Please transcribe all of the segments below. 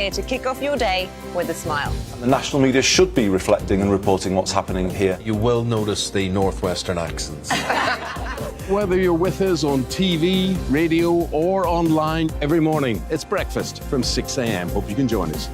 Here to kick off your day with a smile. The national media should be reflecting and reporting what's happening here. You will notice the northwestern accents. Whether you're with us on TV, radio or online, every morning it's breakfast from 6 a.m. Hope you can join us.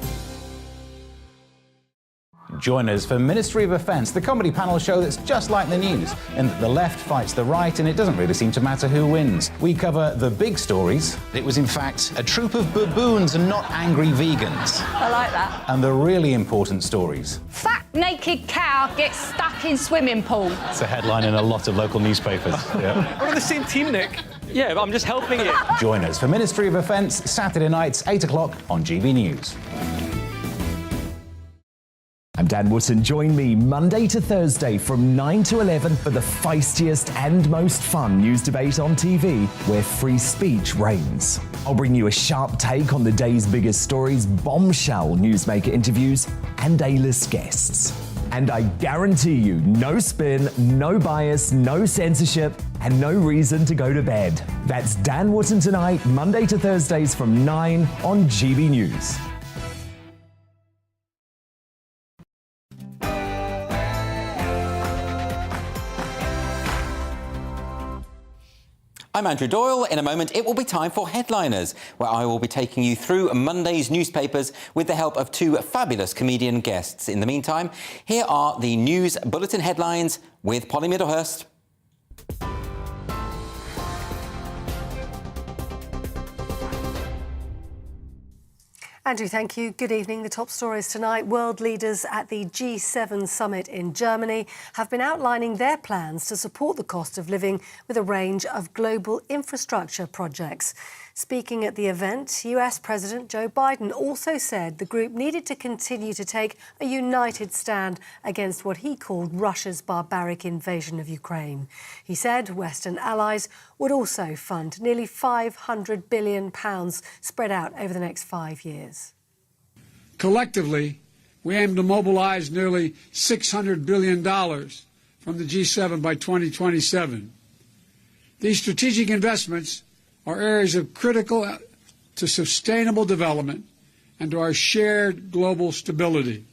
Join us for Ministry of Offence, the comedy panel show that's just like the news, in that the left fights the right and it doesn't really seem to matter who wins. We cover the big stories. It was in fact a troop of baboons and not angry vegans. I like that. And the really important stories. Fat naked cow gets stuck in swimming pool. It's a headline in a lot of local newspapers. Yeah. We're on the same team, Nick. Yeah, but I'm just helping you. Join us for Ministry of Offence, Saturday nights, 8 o'clock on GB News. I'm Dan Wootton. Join me Monday to Thursday from 9 to 11 for the feistiest and most fun news debate on TV, where free speech reigns. I'll bring you a sharp take on the day's biggest stories, bombshell newsmaker interviews, and A-list guests. And I guarantee you, no spin, no bias, no censorship, and no reason to go to bed. That's Dan Wootton tonight, Monday to Thursdays from 9 on GB News. I'm Andrew Doyle. In a moment, it will be time for Headliners, where I will be taking you through Monday's newspapers with the help of two fabulous comedian guests. In the meantime, here are the news bulletin headlines with Polly Middlehurst. Andrew, thank you. Good evening. The top stories tonight. World leaders at the G7 summit in Germany have been outlining their plans to support the cost of living with a range of global infrastructure projects. Speaking at the event, US President Joe Biden also said the group needed to continue to take a united stand against what he called Russia's barbaric invasion of Ukraine. He said Western allies would also fund nearly £500 billion spread out over the next 5 years. Collectively, we aim to mobilize nearly $600 billion from the G7 by 2027. These strategic investments are areas of critical to sustainable development and to our shared global stability.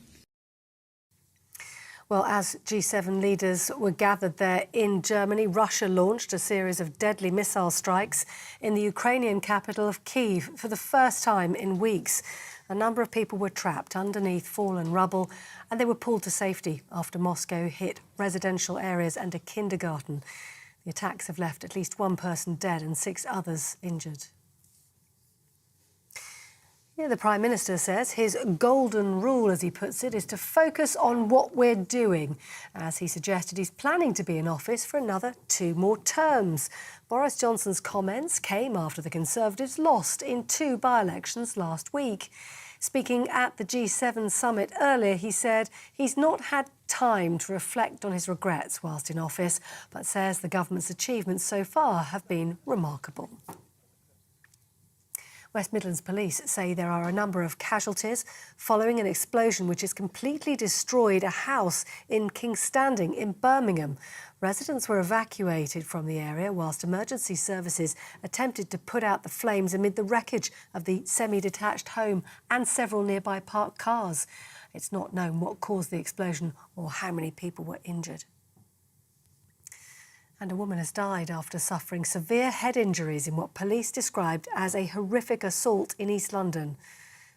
Well, as G7 leaders were gathered there in Germany, Russia launched a series of deadly missile strikes in the Ukrainian capital of Kyiv for the first time in weeks. A number of people were trapped underneath fallen rubble and they were pulled to safety after Moscow hit residential areas and a kindergarten. The attacks have left at least one person dead and 6 others injured. Yeah, the Prime Minister says his golden rule, as he puts it, is to focus on what we're doing. As he suggested, he's planning to be in office for another 2 more terms. Boris Johnson's comments came after the Conservatives lost in 2 by-elections last week. Speaking at the G7 summit earlier, he said he's not had time to reflect on his regrets whilst in office, but says the government's achievements so far have been remarkable. West Midlands Police say there are a number of casualties following an explosion which has completely destroyed a house in King's Standing in Birmingham. Residents were evacuated from the area whilst emergency services attempted to put out the flames amid the wreckage of the semi-detached home and several nearby parked cars. It's not known what caused the explosion or how many people were injured. And a woman has died after suffering severe head injuries in what police described as a horrific assault in East London.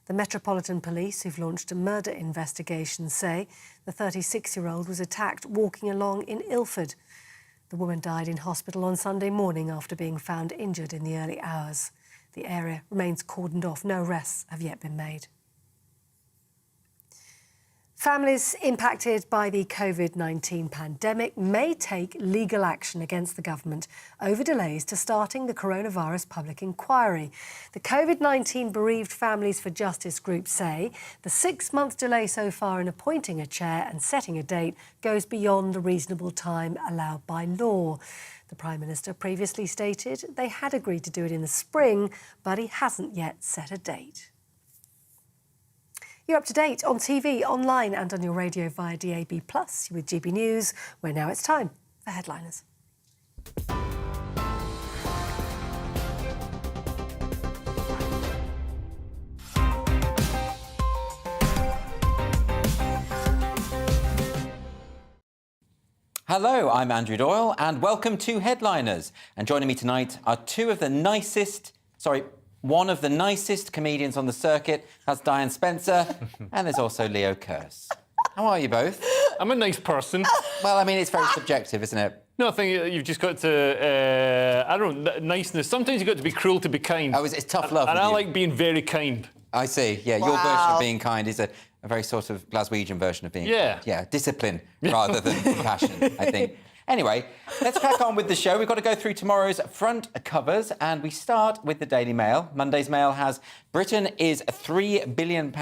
The Metropolitan Police, who've launched a murder investigation, say the 36-year-old was attacked walking along in Ilford. The woman died in hospital on Sunday morning after being found injured in the early hours. The area remains cordoned off. No arrests have yet been made. Families impacted by the COVID-19 pandemic may take legal action against the government over delays to starting the coronavirus public inquiry. The COVID-19 Bereaved Families for Justice group say the 6-month delay so far in appointing a chair and setting a date goes beyond the reasonable time allowed by law. The Prime Minister previously stated they had agreed to do it in the spring, but he hasn't yet set a date. You're up to date on TV, online and on your radio via DAB+. You're with GB News, where now it's time for Headliners. Hello, I'm Andrew Doyle, and welcome to Headliners. And joining me tonight are one of the nicest comedians on the circuit. That's Diane Spencer, and there's also Leo Kearse. How are you both? I'm a nice person. Well, I mean, it's very subjective, isn't it? No, I think you've just got to, I don't know, niceness. Sometimes you've got to be cruel to be kind. Oh, it's tough love. And I like being very kind. I see, yeah. Your version of being kind is a very sort of Glaswegian version of being kind. Yeah, discipline rather than compassion, I think. Anyway, let's crack on with the show. We've got to go through tomorrow's front covers, and we start with the Daily Mail. Monday's Mail has Britain is a £3 billion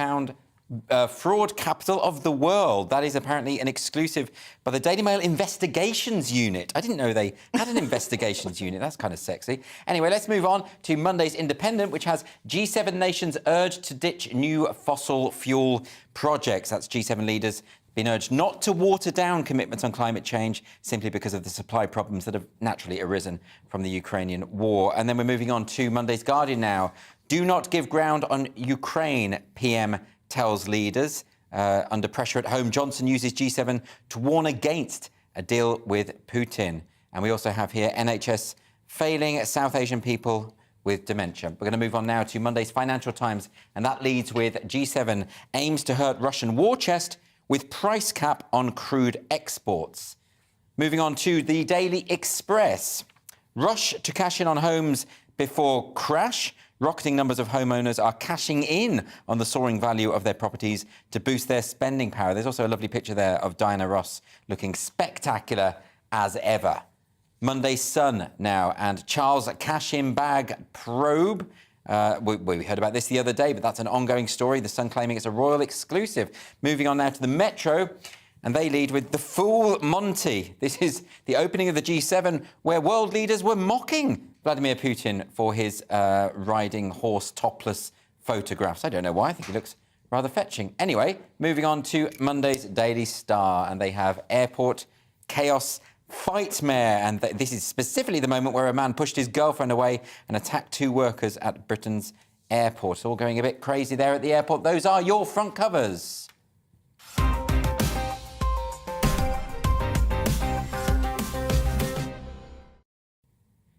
fraud capital of the world. That is apparently an exclusive by the Daily Mail Investigations Unit. I didn't know they had an investigations unit. That's kind of sexy. Anyway, let's move on to Monday's Independent, which has G7 nations urged to ditch new fossil fuel projects. That's G7 leaders been urged not to water down commitments on climate change simply because of the supply problems that have naturally arisen from the Ukrainian war. And then we're moving on to Monday's Guardian now. Do not give ground on Ukraine, PM tells leaders. Under pressure at home, Johnson uses G7 to warn against a deal with Putin. And we also have here NHS failing South Asian people with dementia. We're going to move on now to Monday's Financial Times, and that leads with G7 aims to hurt Russian war chest with price cap on crude exports. Moving on to the Daily Express. Rush to cash in on homes before crash. Rocketing numbers of homeowners are cashing in on the soaring value of their properties to boost their spending power. There's also a lovely picture there of Diana Ross looking spectacular as ever. Monday's Sun now, and Charles cash-in bag probe. We heard about this the other day, but that's an ongoing story. The Sun claiming it's a royal exclusive. Moving on now to the Metro, and they lead with the Fool Monty. This is the opening of the G7, where world leaders were mocking Vladimir Putin for his riding horse topless photographs. I don't know why. I think he looks rather fetching. Anyway, moving on to Monday's Daily Star, and they have airport chaos Fightmare, and this is specifically the moment where a man pushed his girlfriend away and attacked two workers at Britain's airport. All going a bit crazy there at the airport. Those are your front covers.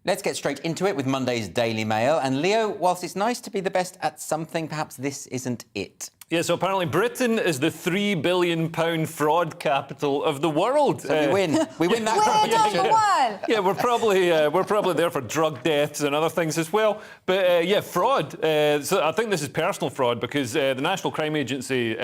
Let's get straight into it with Monday's Daily Mail. And Leo, whilst it's nice to be the best at something, perhaps this isn't it. Yeah, so apparently Britain is the £3 billion fraud capital of the world. So we win. We win that competition. Number one. Yeah, we're probably there for drug deaths and other things as well. But yeah, fraud. So I think this is personal fraud because the National Crime Agency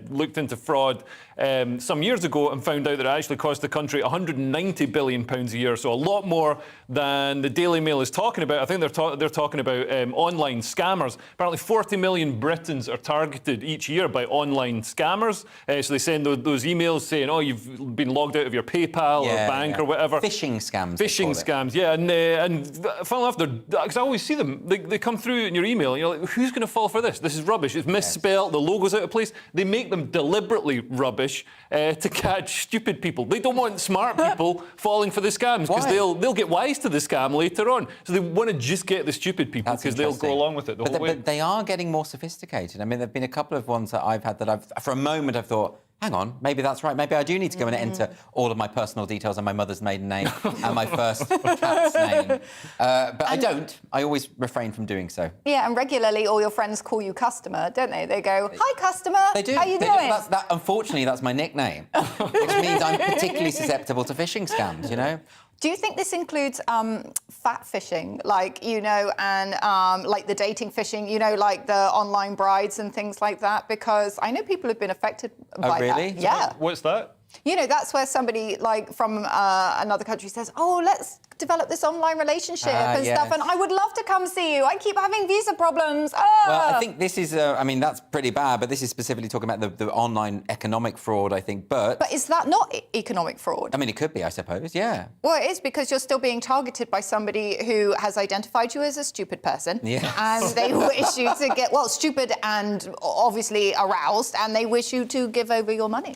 looked into fraud some years ago and found out that it actually cost the country £190 billion a year, so a lot more than the Daily Mail is talking about. I think they're talking about online scammers. Apparently 40 million Britons are targeted each year by online scammers. So they send those emails saying, oh, you've been logged out of your PayPal or bank or whatever. Phishing scams. Phishing scams, yeah. And funnily enough, because I always see them, they come through in your email, and you're like, who's going to fall for this? This is rubbish. It's misspelled, the logo's out of place. They make them deliberately rubbish to catch stupid people. They don't want smart people falling for the scams because they'll get wise to the scam later on. So they want to just get the stupid people because they'll go along with it the whole way. But they are getting more sophisticated. I mean, there have been a couple of ones that I've had that for a moment I've thought, hang on, maybe that's right. Maybe I do need to go and enter all of my personal details and my mother's maiden name and my first cat's name. But I don't. I always refrain from doing so. Yeah, and regularly all your friends call you customer, don't they? They go, hi, customer. They do. How you doing? Unfortunately, that's my nickname, which means I'm particularly susceptible to phishing scams, you know? Do you think this includes fat phishing, like, you know, and like the dating phishing, you know, like the online brides and things like that? Because I know people have been affected by really? that. Yeah. What's that? You know, that's where somebody like from another country says, oh, let's develop this online relationship and stuff, and I would love to come see you. I keep having visa problems. Well, I think this is, I mean, that's pretty bad, but this is specifically talking about the online economic fraud, I think, but is that not economic fraud? I mean, it could be, I suppose, yeah. Well, it is, because you're still being targeted by somebody who has identified you as a stupid person, and they wish you to get, well, stupid and obviously aroused, and they wish you to give over your money.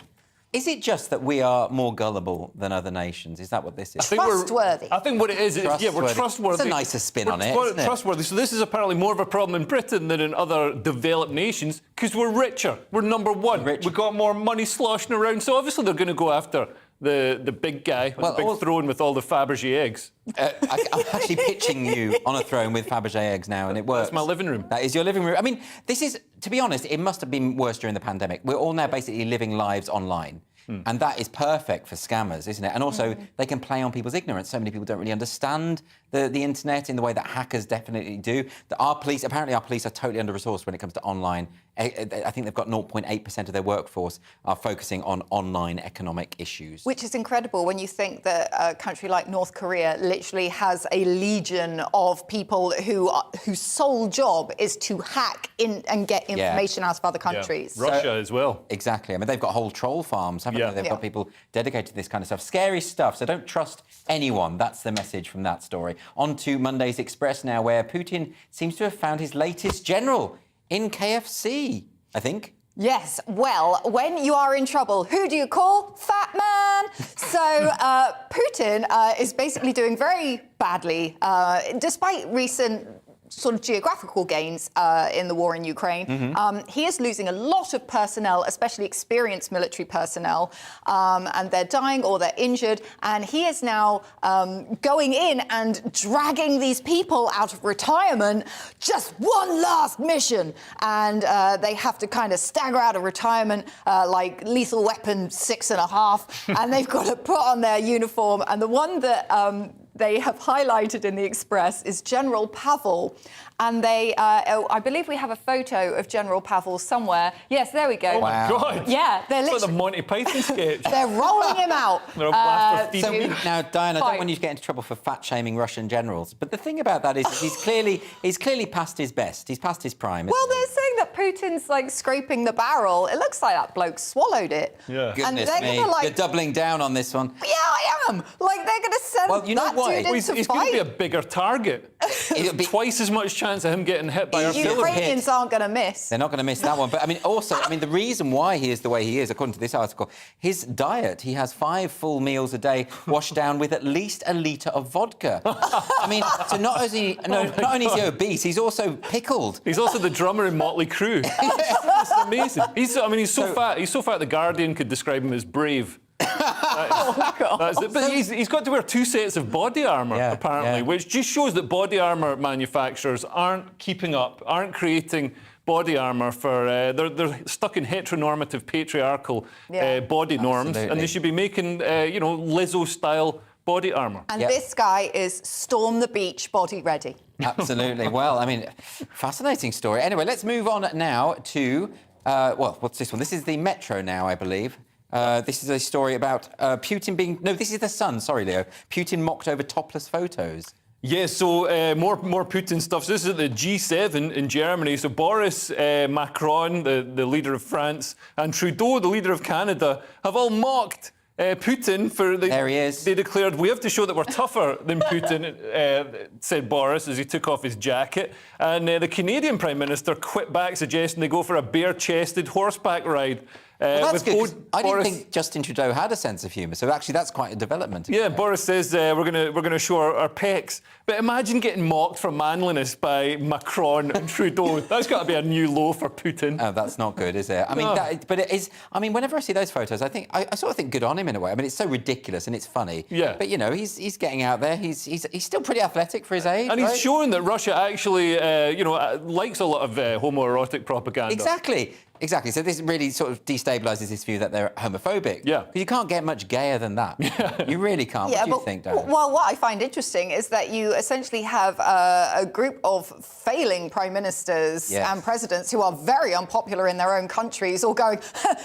Is it just that we are more gullible than other nations? Is that what this is? Trustworthy. I think what it is, yeah, we're trustworthy. It's a nicer spin on it, isn't it? Trustworthy. So this is apparently more of a problem in Britain than in other developed nations because we're richer. We're number one. We've got more money sloshing around. So obviously they're going to go after the big guy on the big throne with all the Fabergé eggs. I'm actually pitching you on a throne with Fabergé eggs now, and it works. That's my living room. That is your living room. I mean, this is, to be honest, it must have been worse during the pandemic. We're all now basically living lives online. And that is perfect for scammers, isn't it? And also, they can play on people's ignorance. So many people don't really understand the internet in the way that hackers definitely do. Apparently our police are totally under-resourced when it comes to online. I think they've got 0.8% of their workforce are focusing on online economic issues. Which is incredible when you think that a country like North Korea literally has a legion of people whose sole job is to hack in and get information out of other countries. Yeah. Russia as well. Exactly. I mean, they've got whole troll farms, haven't they? They've got people dedicated to this kind of stuff. Scary stuff. So don't trust anyone. That's the message from that story. On to Monday's Express now, where Putin seems to have found his latest general in KFC, I think. Yes, well, when you are in trouble, who do you call? Fat man! So Putin is basically doing very badly, despite recent sort of geographical gains in the war in Ukraine. He is losing a lot of personnel, especially experienced military personnel, and they're dying or they're injured. And he is now going in and dragging these people out of retirement. Just one last mission. And they have to kind of stagger out of retirement like Lethal Weapon 6.5. And they've got to put on their uniform. And the one that they have highlighted in the Express is General Pavel. And they, I believe we have a photo of General Pavel somewhere. Yes, there we go. Oh, my God. Yeah, they're it's literally... like the Monty Python sketch. They're rolling him out. So now, Diana, I don't want you to get into trouble for fat-shaming Russian generals, but the thing about that is he's clearly past his best. He's past his prime. Well, they're saying that Putin's, like, scraping the barrel. It looks like that bloke swallowed it. Yeah. Goodness me. Gonna, like... You're doubling down on this one. Yeah, I am. Like, they're going to send that dude into he's going to be a bigger target. Twice as much chance of him getting hit by artillery. Ukrainians aren't going to miss. They're not going to miss that one. But, I mean, also, the reason why he is the way he is, according to this article, his diet, he has 5 full meals a day washed down with at least a litre of vodka. I mean, so not only is he obese, he's also pickled. He's also the drummer in Motley Crue. It's amazing. He's so fat. He's so fat the Guardian could describe him as brave. That's it. But he's got to wear 2 sets of body armour, apparently, which just shows that body armour manufacturers aren't keeping up, aren't creating body armour for... they're stuck in heteronormative, patriarchal body norms, and they should be making, Lizzo-style body armour. And this guy is Storm the Beach body ready. Absolutely. Well, fascinating story. Anyway, let's move on now to... what's this one? This is the Metro now, I believe. This is a story about Putin being... No, this is the Sun. Sorry, Leo. Putin mocked over topless photos. Yeah, so more Putin stuff. So this is at the G7 in Germany. So Boris, Macron, the leader of France, and Trudeau, the leader of Canada, have all mocked Putin for... There he is. They declared, we have to show that we're tougher than Putin, said Boris as he took off his jacket. And the Canadian Prime Minister quit back, suggesting they go for a bare-chested horseback ride. Well, that's good. I didn't think Justin Trudeau had a sense of humour, so actually that's quite a development. Yeah, Boris says we're gonna show our pecs. But imagine getting mocked for manliness by Macron and Trudeau. That's got to be a new low for Putin. Oh, that's not good, is it? But it is. Whenever I see those photos, I sort of think good on him in a way. It's so ridiculous and it's funny. Yeah. But he's getting out there. He's still pretty athletic for his age. And he's showing that Russia actually, likes a lot of homoerotic propaganda. Exactly. So this really sort of destabilises this view that they're homophobic. Yeah. Because you can't get much gayer than that. Yeah. You really can't. What do you think, Dolan? Well, what I find interesting is that you essentially have a group of failing prime ministers and presidents who are very unpopular in their own countries, all going,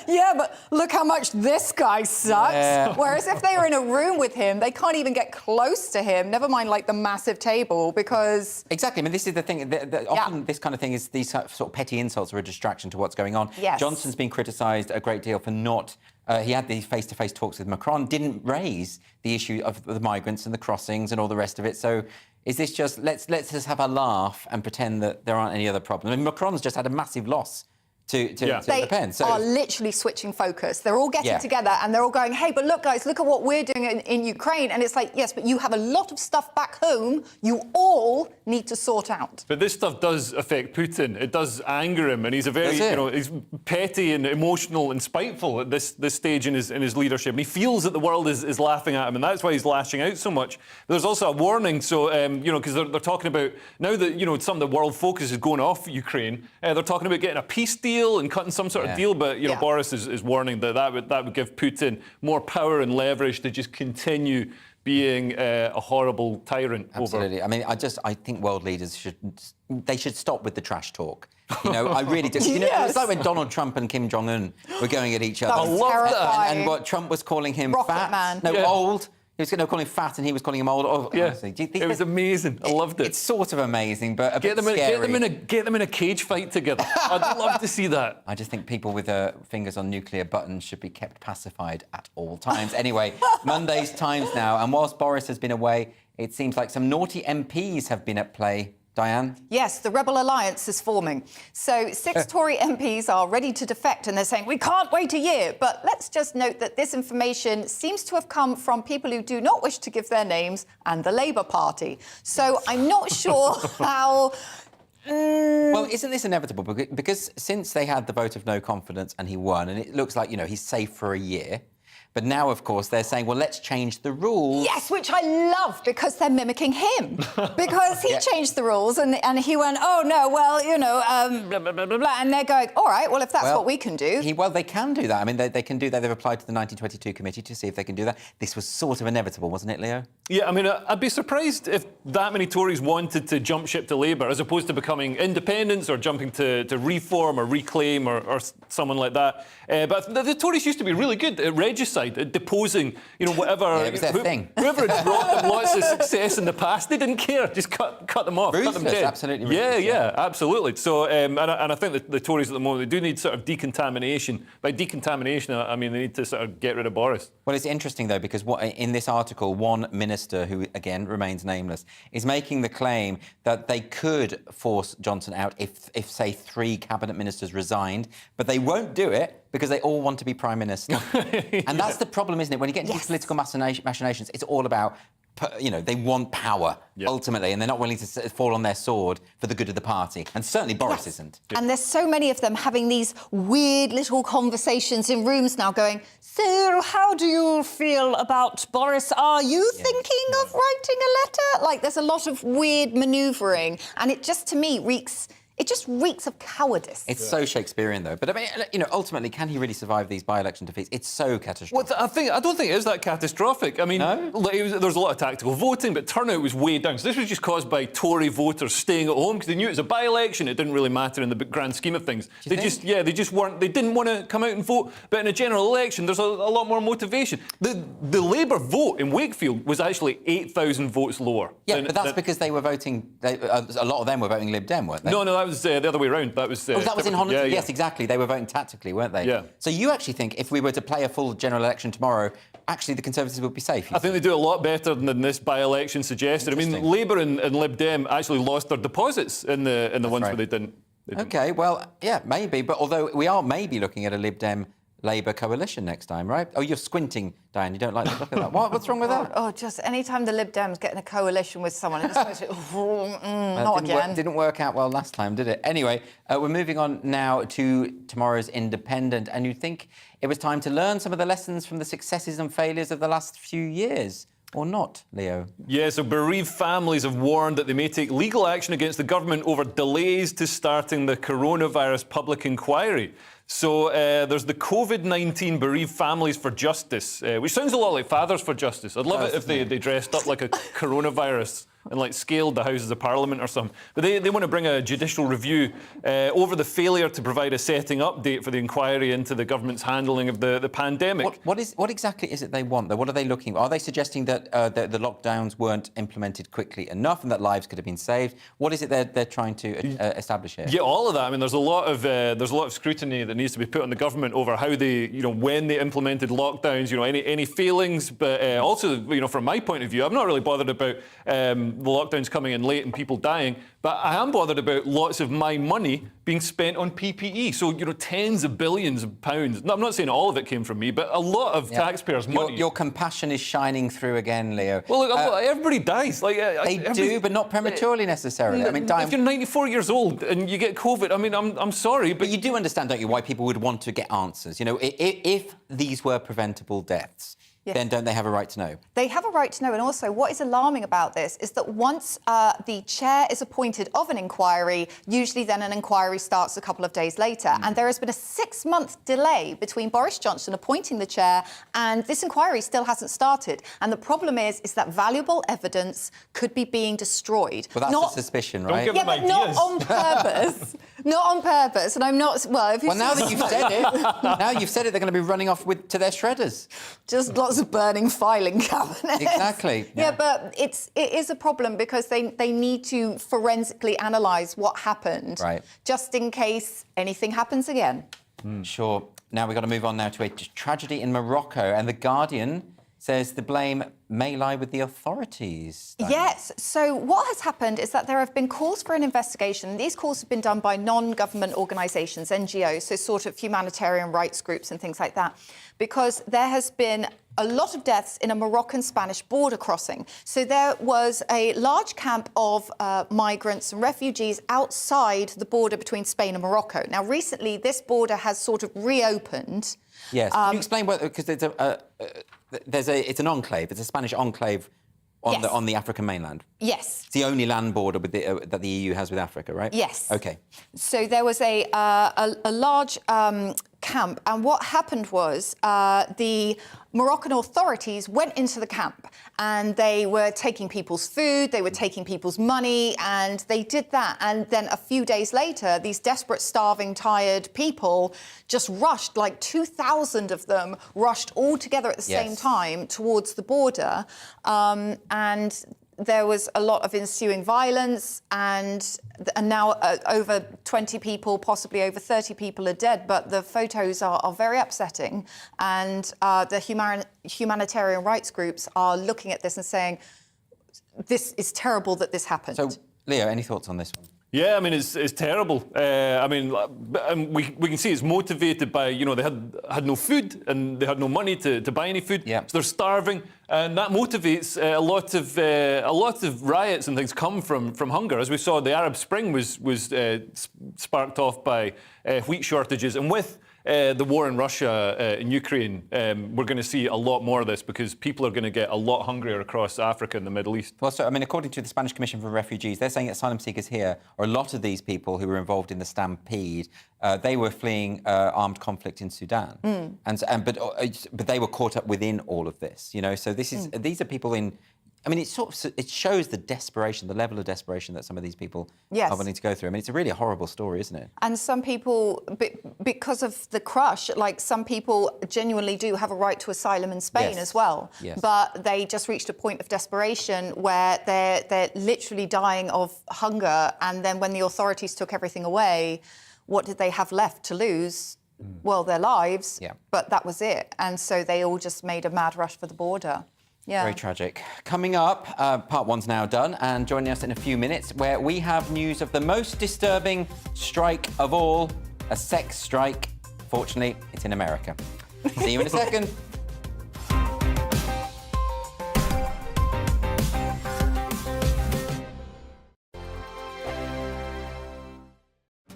yeah, but look how much this guy sucks. Yeah. Whereas if they were in a room with him, they can't even get close to him, never mind like the massive table, because... Exactly. This is the thing. Often this kind of thing is these sort of petty insults are a distraction to what's going on. Yes. Johnson's been criticised a great deal for not... he had these face-to-face talks with Macron, didn't raise the issue of the migrants and the crossings and all the rest of it. So is this just, let's just have a laugh and pretend that there aren't any other problems? Macron's just had a massive loss to They the pen. So are literally switching focus. They're all getting together and they're all going, hey, but look, guys, look at what we're doing in Ukraine. And it's like, yes, but you have a lot of stuff back home you all need to sort out. But this stuff does affect Putin. It does anger him, and he's a very, he's petty and emotional and spiteful at this stage in his leadership. And he feels that the world is laughing at him, and that's why he's lashing out so much. But there's also a warning, so, because they're talking about, now that, some of the world focus is going off Ukraine, they're talking about getting a peace deal and cutting some sort of deal, but Boris is warning that would give Putin more power and leverage to just continue being a horrible tyrant. Absolutely. I mean, I think world leaders should stop with the trash talk. I really do. It's like when Donald Trump and Kim Jong-un were going at each other. That was terrifying. And what Trump was calling him Rocket fat. Man. No, old. He was going to call him fat, and he was calling him old. Oh, honestly, it was amazing. I loved it. It's sort of amazing, but a bit scary. Get them in a cage fight together. I'd love to see that. I just think people with their fingers on nuclear buttons should be kept pacified at all times. Anyway, Monday's Times now, and whilst Boris has been away, it seems like some naughty MPs have been at play. Diane? Yes, the Rebel Alliance is forming. So 6 Tory MPs are ready to defect and they're saying, we can't wait a year. But let's just note that this information seems to have come from people who do not wish to give their names and the Labour Party. So I'm not sure how... Well, isn't this inevitable? Because since they had the vote of no confidence and he won, and it looks like, he's safe for a year... But now, of course, they're saying, well, let's change the rules. Yes, which I love, because they're mimicking him. Because he changed the rules and he went, oh, no, well, blah, blah, blah, blah, blah. And they're going, all right, well, if that's what we can do. They can do that. I mean, they can do that. They've applied to the 1922 committee to see if they can do that. This was sort of inevitable, wasn't it, Leo? Yeah, I mean, I'd be surprised if that many Tories wanted to jump ship to Labour as opposed to becoming independents or jumping to Reform or Reclaim or someone like that. But the Tories used to be really good at regicide, at deposing, whatever. Yeah, it was their thing. Whoever had brought them lots of success in the past, they didn't care. Just cut them off, ruthless, cut them dead. Absolutely ruthless, yeah, absolutely. So, and I think that the Tories at the moment, they do need sort of decontamination. By decontamination, I mean they need to sort of get rid of Boris. Well, it's interesting, though, because in this article, one minister, who, again, remains nameless, is making the claim that they could force Johnson out if say, 3 cabinet ministers resigned, but they won't do it because they all want to be Prime Minister. And that's the problem, isn't it? When you get into these political machinations, it's all about, they want power, ultimately, and they're not willing to fall on their sword for the good of the party. And certainly Boris isn't. And there's so many of them having these weird little conversations in rooms now going, so how do you feel about Boris? Are you thinking of writing a letter? Like, there's a lot of weird manoeuvring. And it just, to me, reeks of cowardice. It's so Shakespearean, though. But I mean, ultimately, can he really survive these by-election defeats? It's so catastrophic. Well, I don't think it is that catastrophic. I mean, there's a lot of tactical voting, but turnout was way down. So this was just caused by Tory voters staying at home because they knew it was a by-election. It didn't really matter in the grand scheme of things. They didn't want to come out and vote. But in a general election, there's a lot more motivation. The Labour vote in Wakefield was actually 8,000 votes lower. Yeah, but that's because they were voting. A lot of them were voting Lib Dem, weren't they? No, that was the other way around. That was. That was in Holland. Yeah. Yes, exactly. They were voting tactically, weren't they? Yeah. So you actually think if we were to play a full general election tomorrow, actually the Conservatives would be safe? I think they do a lot better than this by-election suggested. I mean, Labour and Lib Dem actually lost their deposits in the ones where they didn't. Okay, well, yeah, maybe. But although we are maybe looking at a Lib Dem Labour coalition next time, right? Oh, you're squinting, Diane. You don't like the look of that. What's wrong with that? Oh, just any time the Lib Dems get in a coalition with someone, it just goes, not again. Didn't work out well last time, did it? Anyway, we're moving on now to tomorrow's Independent, and you'd think it was time to learn some of the lessons from the successes and failures of the last few years. Or not, Leo? Yeah, so bereaved families have warned that they may take legal action against the government over delays to starting the coronavirus public inquiry. So there's the COVID-19 Bereaved Families for Justice, which sounds a lot like Fathers for Justice. I'd love it if they dressed up like a coronavirus and scaled the Houses of Parliament or something. But they want to bring a judicial review over the failure to provide a setting up date for the inquiry into the government's handling of the pandemic. What exactly is it they want, though? What are they looking for? Are they suggesting that the lockdowns weren't implemented quickly enough and that lives could have been saved? What is it they're trying to establish here? Yeah, all of that. I mean, there's a lot of scrutiny that needs to be put on the government over how they, when they implemented lockdowns, any failings. But also, from my point of view, I'm not really bothered about the lockdown's coming in late and people dying, but I am bothered about lots of my money being spent on PPE. So, tens of billions of pounds. No, I'm not saying all of it came from me, but a lot of taxpayers' money. Your compassion is shining through again, Leo. Well, look, everybody dies. They do, but not prematurely necessarily. I mean, if you're 94 years old and you get COVID, I mean, I'm sorry, but you do understand, don't you, why people would want to get answers? If these were preventable deaths, then don't they have a right to know? They have a right to know. And also, what is alarming about this is that once the chair is appointed of an inquiry, usually then an inquiry starts a couple of days later. And there has been a 6-month delay between Boris Johnson appointing the chair and this inquiry still hasn't started. And the problem is that valuable evidence could be being destroyed. Well, that's the suspicion, right? Don't give them but ideas. not on purpose. Not on purpose. And I'm not... Well, now that you've said it, they're going to be running off to their shredders. Just lots of burning filing cabinets. Exactly. Yeah, but it is a problem because they need to forensically analyse what happened, just in case anything happens again. Sure. Now we've got to move on now to a tragedy in Morocco, and The Guardian says the blame may lie with the authorities. Yes. So what has happened is that there have been calls for an investigation. These calls have been done by non-government organisations, NGOs, so sort of humanitarian rights groups and things like that, because there has been a lot of deaths in a Moroccan-Spanish border crossing. So there was a large camp of migrants and refugees outside the border between Spain and Morocco. Now, recently, this border has sort of reopened. Yes. Can you explain what? Because it's an enclave. It's a Spanish enclave on the African mainland. Yes. It's the only land border with that the EU has with Africa, right? Yes. OK. So there was a large camp, and what happened was the Moroccan authorities went into the camp and they were taking people's food, they were taking people's money, and they did that. And then a few days later, these desperate, starving, tired people just rushed, like 2,000 of them rushed all together at the same time towards the border. And there was a lot of ensuing violence, and now over 20 people, possibly over 30 people are dead. But the photos are very upsetting, and the humanitarian rights groups are looking at this and saying, this is terrible that this happened. So, Leo, any thoughts on this one? Yeah, I mean, it's terrible. I mean, we can see it's motivated by, they had no food and they had no money to buy any food. Yeah. So they're starving, and that motivates a lot of riots and things come from hunger. As we saw, the Arab Spring was sparked off by wheat shortages, and with the war in Russia and Ukraine, we're going to see a lot more of this because people are going to get a lot hungrier across Africa and the Middle East. Well, so, I mean, according to the Spanish Commission for Refugees, they're saying that asylum seekers here, or a lot of these people who were involved in the stampede, they were fleeing armed conflict in Sudan. But they were caught up within all of this, So these are people in... I mean, it shows the desperation, the level of desperation that some of these people are willing to go through. I mean, it's a really horrible story, isn't it? And some people, because of the crush, some people genuinely do have a right to asylum in Spain as well. Yes. But they just reached a point of desperation where they're literally dying of hunger. And then when the authorities took everything away, what did they have left to lose? Well, their lives, but that was it. And so they all just made a mad rush for the border. Yeah. Very tragic. Coming up, part one's now done, and joining us in a few minutes, where we have news of the most disturbing strike of all, a sex strike. Fortunately, it's in America. See you in a second.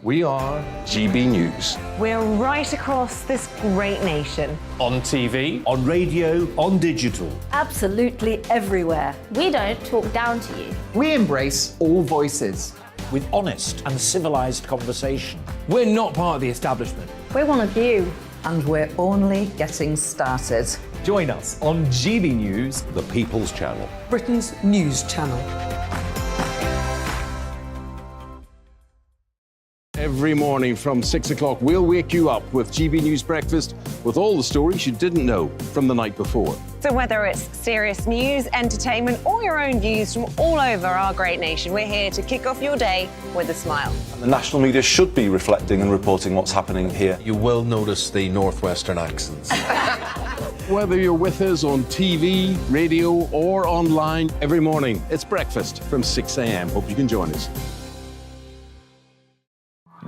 We are GB News. We're right across this great nation. On TV, on radio, on digital. Absolutely everywhere. We don't talk down to you. We embrace all voices. With honest and civilised conversation. We're not part of the establishment. We're one of you. And we're only getting started. Join us on GB News, the People's Channel. Britain's news channel. Every morning from 6 o'clock, we'll wake you up with GB News Breakfast with all the stories you didn't know from the night before. So whether it's serious news, entertainment, or your own views from all over our great nation, we're here to kick off your day with a smile. And the national media should be reflecting and reporting what's happening here. You will notice the northwestern accents. Whether you're with us on TV, radio, or online every morning, it's breakfast from 6 a.m. Hope you can join us.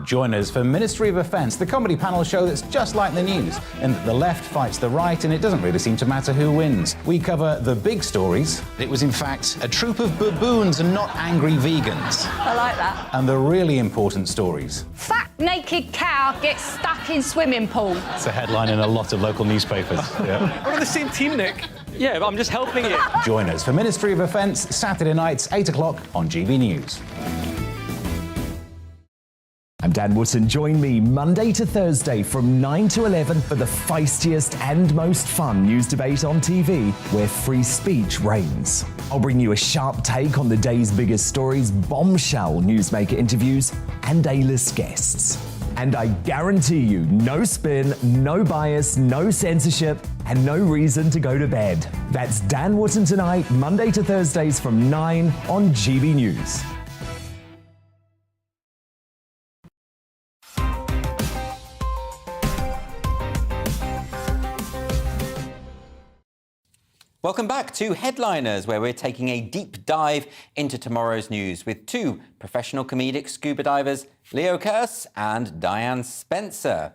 Join us for Ministry of Offence, the comedy panel show that's just like the news, in that the left fights the right and it doesn't really seem to matter who wins. We cover the big stories. It was in fact a troop of baboons and not angry vegans. I like that. And the really important stories. Fat naked cow gets stuck in swimming pool. It's a headline in a lot of local newspapers. Yeah. We're on the same team, Nick. Yeah, but I'm just helping you. Join us for Ministry of Offence, Saturday nights, 8 o'clock on GB News. I'm Dan Wootton. Join me Monday to Thursday from 9 to 11 for the feistiest and most fun news debate on TV, where free speech reigns. I'll bring you a sharp take on the day's biggest stories, bombshell newsmaker interviews, and A-list guests. And I guarantee you, no spin, no bias, no censorship, and no reason to go to bed. That's Dan Wootton tonight, Monday to Thursdays from 9 on GB News. Welcome back to Headliners, where we're taking a deep dive into tomorrow's news with two professional comedic scuba divers, Leo Kearse and Diane Spencer.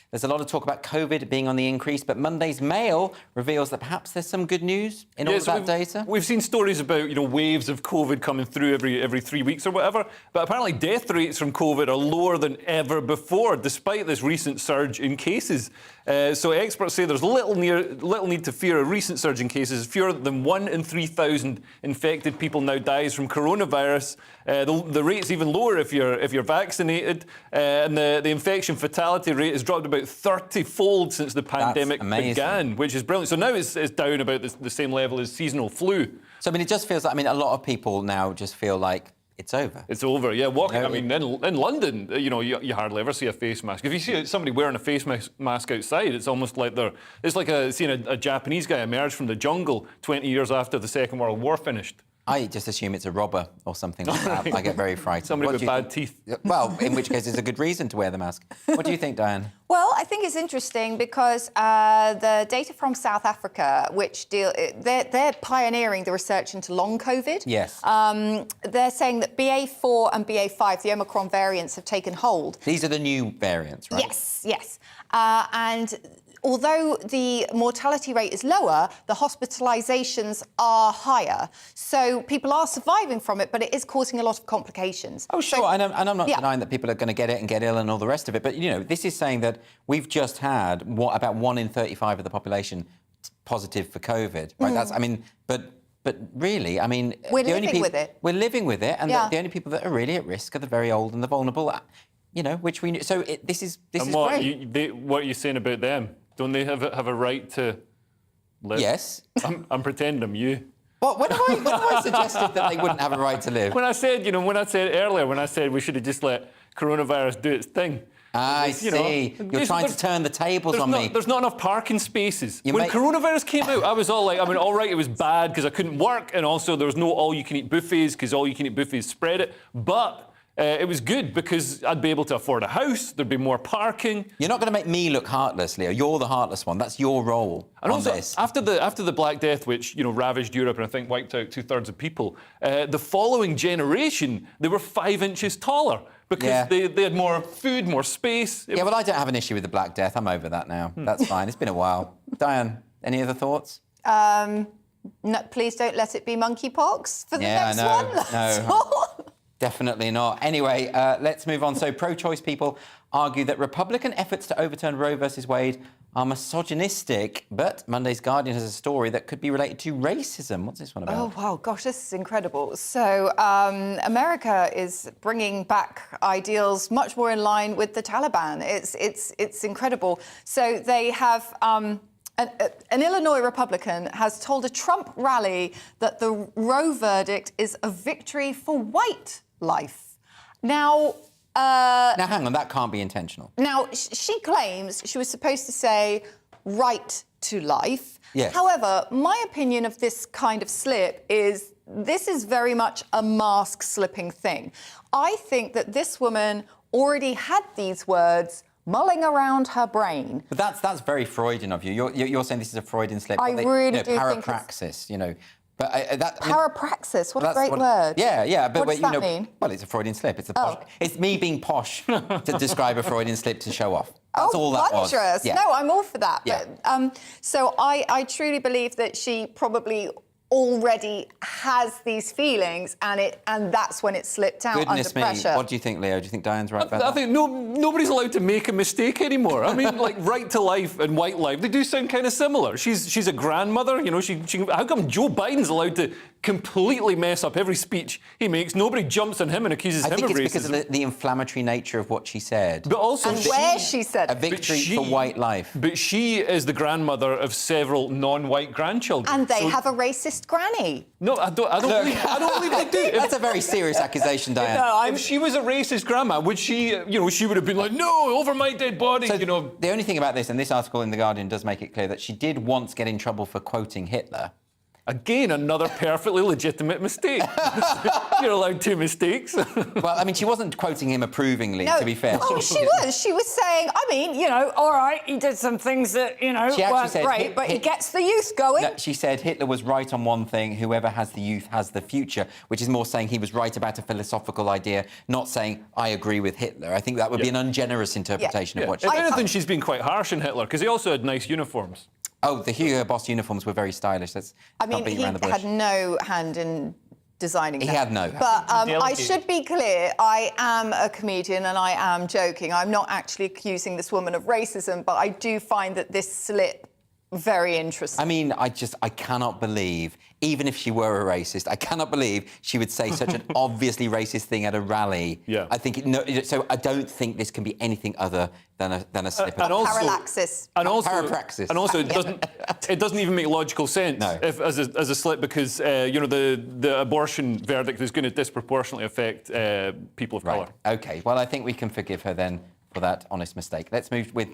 There's a lot of talk about COVID being on the increase, but Monday's Mail reveals that perhaps there's some good news in all of that data. We've seen stories about, waves of COVID coming through every 3 weeks or whatever, but apparently death rates from COVID are lower than ever before, despite this recent surge in cases. So experts say there's little need to fear a recent surge in cases. Fewer than 1 in 3,000 infected people now dies from coronavirus. The rate's even lower if you're vaccinated, and the infection fatality rate has dropped about 30-fold since the pandemic began, which is brilliant. So now it's down about the same level as seasonal flu. So it just feels like a lot of people now just feel like it's over. It's over, yeah. Walking, in London, you hardly ever see a face mask. If you see somebody wearing a face mask outside, it's almost like it's like seeing a Japanese guy emerge from the jungle 20 years after the Second World War finished. I just assume it's a robber or something like that. I get very frightened. Somebody with bad teeth. Well, in which case it's a good reason to wear the mask. What do you think, Diane? Well, I think it's interesting because the data from South Africa, which they're pioneering the research into long COVID. Yes. They're saying that BA4 and BA5, the Omicron variants, have taken hold. These are the new variants, right? Yes. And although the mortality rate is lower, the hospitalisations are higher. So people are surviving from it, but it is causing a lot of complications. Oh, sure. And I'm not denying that people are going to get it and get ill and all the rest of it. But, this is saying that we've just had about 1 in 35 of the population positive for COVID, right? That's, but really, we're living with it. We're living with it. And the only people that are really at risk are the very old and the vulnerable, which we knew. So this is great. What are you saying about them? Don't they have a right to live? Yes. I'm pretending I'm you. What? When have I suggested that they wouldn't have a right to live? When I said earlier, we should have just let coronavirus do its thing. I see. You're trying to turn the tables on me. There's not enough parking spaces. When coronavirus came out, I was all like, all right, it was bad because I couldn't work, and also there was no all-you-can-eat buffets because all-you-can-eat buffets spread it. But it was good because I'd be able to afford a house. There'd be more parking. You're not going to make me look heartless, Leo. You're the heartless one. That's your role. And also, this. after the Black Death, which ravaged Europe and I think wiped out 2/3 of people, the following generation they were 5 inches taller because they had more food, more space. Yeah, well, I don't have an issue with the Black Death. I'm over that now. That's fine. It's been a while. Diane, any other thoughts? No, please don't let it be monkeypox for the next one. No. Definitely not. Anyway, let's move on. So pro-choice people argue that Republican efforts to overturn Roe versus Wade are misogynistic, but Monday's Guardian has a story that could be related to racism. What's this one about? Oh, wow, gosh, this is incredible. So America is bringing back ideals much more in line with the Taliban. It's incredible. So they have... An Illinois Republican has told a Trump rally that the Roe verdict is a victory for white life. Now, hang on, that can't be intentional. Now, she claims she was supposed to say right to life. Yes. However, my opinion of this kind of slip is this is very much a mask-slipping thing. I think that this woman already had these words mulling around her brain. But that's very Freudian of you. You're saying this is a Freudian slip. I really do think parapraxis, you know. But parapraxis, what a great word. Yeah. But what does that mean? Well, it's a Freudian slip. It's it's me being posh to describe a Freudian slip to show off. That's all that was. Wondrous. Yeah. No, I'm all for that. Yeah. But, so I truly believe that she probably already has these feelings, and that's when it slipped out Goodness under pressure. me. What do you think, Leo? Do you think Diane's right about that? I think nobody's allowed to make a mistake anymore. I mean, like Right to Life and White Life, they do sound kind of similar. She's a grandmother, you know. How come Joe Biden's allowed to completely mess up every speech he makes? Nobody jumps on him and accuses him of racism. I think it's because of the inflammatory nature of what she said. But also, and where she said a victory for white life. But she is the grandmother of several non-white grandchildren, and they have a racist granny. No, I don't believe they do. That's a very serious accusation, Diane. No, if she was a racist grandma, would she, she would have been like, no, over my dead body, So the only thing about this, and this article in The Guardian does make it clear, that she did once get in trouble for quoting Hitler. Again, another perfectly legitimate mistake. You're allowed two mistakes. Well, I mean, she wasn't quoting him approvingly, to be fair. Oh, she was. She was saying, I mean, all right, he did some things that, weren't great, but he gets the youth going. No, she said Hitler was right on one thing, whoever has the youth has the future, which is more saying he was right about a philosophical idea, not saying, I agree with Hitler. I think that would be an ungenerous interpretation of what she said. said. If anything, she's been quite harsh on Hitler, because he also had nice uniforms. Oh, the Hugo Boss uniforms were very stylish. I mean, he had no hand in designing He them. had no. But I should be clear, I am a comedian and I am joking. I'm not actually accusing this woman of racism, but I do find that this slip very interesting. I mean, I cannot believe, even if she were a racist, I cannot believe she would say such an obviously racist thing at a rally. Yeah. I think, so I don't think this can be anything other than a slip of parallaxis. Parapraxis. And also, it doesn't even make logical sense as a slip, because the abortion verdict is going to disproportionately affect people of colour. OK, well, I think we can forgive her then for that honest mistake. Let's move with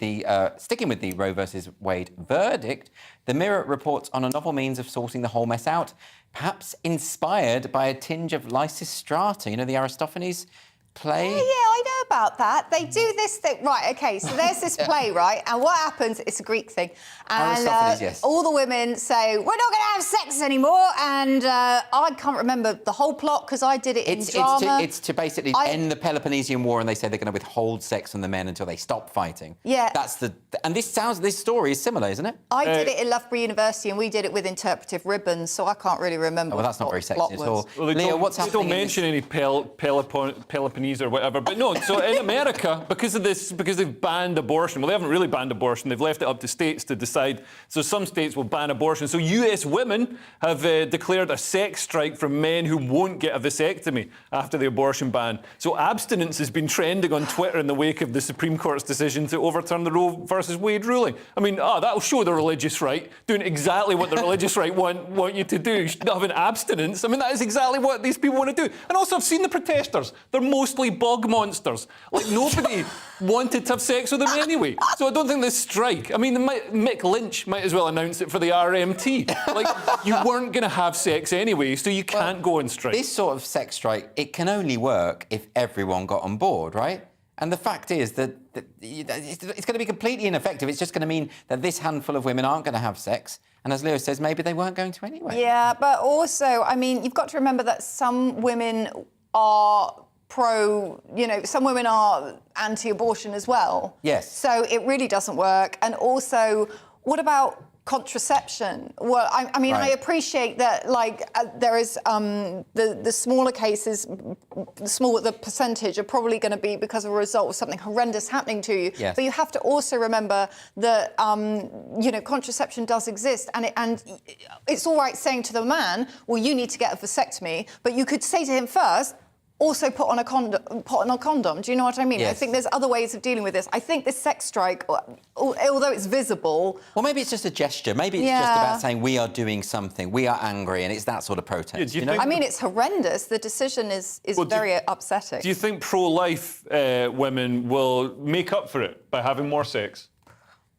sticking with the Roe versus Wade verdict. The Mirror reports on a novel means of sorting the whole mess out, perhaps inspired by a tinge of Lysistrata, the Aristophanes play. Yeah, I know about that. They do this thing. Right, OK, so there's this play, right? And what happens, it's a Greek thing. And all the women say, we're not going to have sex anymore. And I can't remember the whole plot because I did it in drama. It's to basically end the Peloponnesian War, and they say they're going to withhold sex from the men until they stop fighting. Yeah. And this story is similar, isn't it? I did it at Loughborough University, and we did it with interpretive ribbons, so I can't really remember. Well, that's not very sexy at all. Well, Leo, what's happening? They don't mention any Peloponnese or whatever. But no, so in America, because they've banned abortion, well, they haven't really banned abortion, they've left it up to states to decide. So some states will ban abortion. So US women have declared a sex strike from men who won't get a vasectomy after the abortion ban. So abstinence has been trending on Twitter in the wake of the Supreme Court's decision to overturn the Roe versus Wade ruling. I mean, that'll show the religious right doing exactly what the religious right want you to do, having abstinence. I mean, that is exactly what these people want to do. And also, I've seen the protesters. They're mostly bog monsters. Like, nobody wanted to have sex with them anyway. So I don't think this strike... I mean, Mick Lynch might as well announce it for the RMT. Like, you weren't going to have sex anyway, so you can't go on strike. This sort of sex strike, it can only work if everyone got on board, right? And the fact is that it's going to be completely ineffective. It's just going to mean that this handful of women aren't going to have sex. And as Leo says, maybe they weren't going to anyway. Yeah, but also, I mean, you've got to remember that some women are some women are anti-abortion as well. Yes. So it really doesn't work. And also, what about contraception? Well, I mean, I appreciate that, there is the smaller cases, the percentage are probably going to be because of a result of something horrendous happening to you. Yes. But you have to also remember that, contraception does exist. And it's all right saying to the man, well, you need to get a vasectomy. But you could say to him first, also put on a condom. Do you know what I mean? Yes. I think there's other ways of dealing with this. I think this sex strike, although it's visible... Well, maybe it's just a gesture. Maybe it's just about saying we are doing something, we are angry, and it's that sort of protest. I mean, it's horrendous. The decision is very upsetting. Do you think pro-life women will make up for it by having more sex?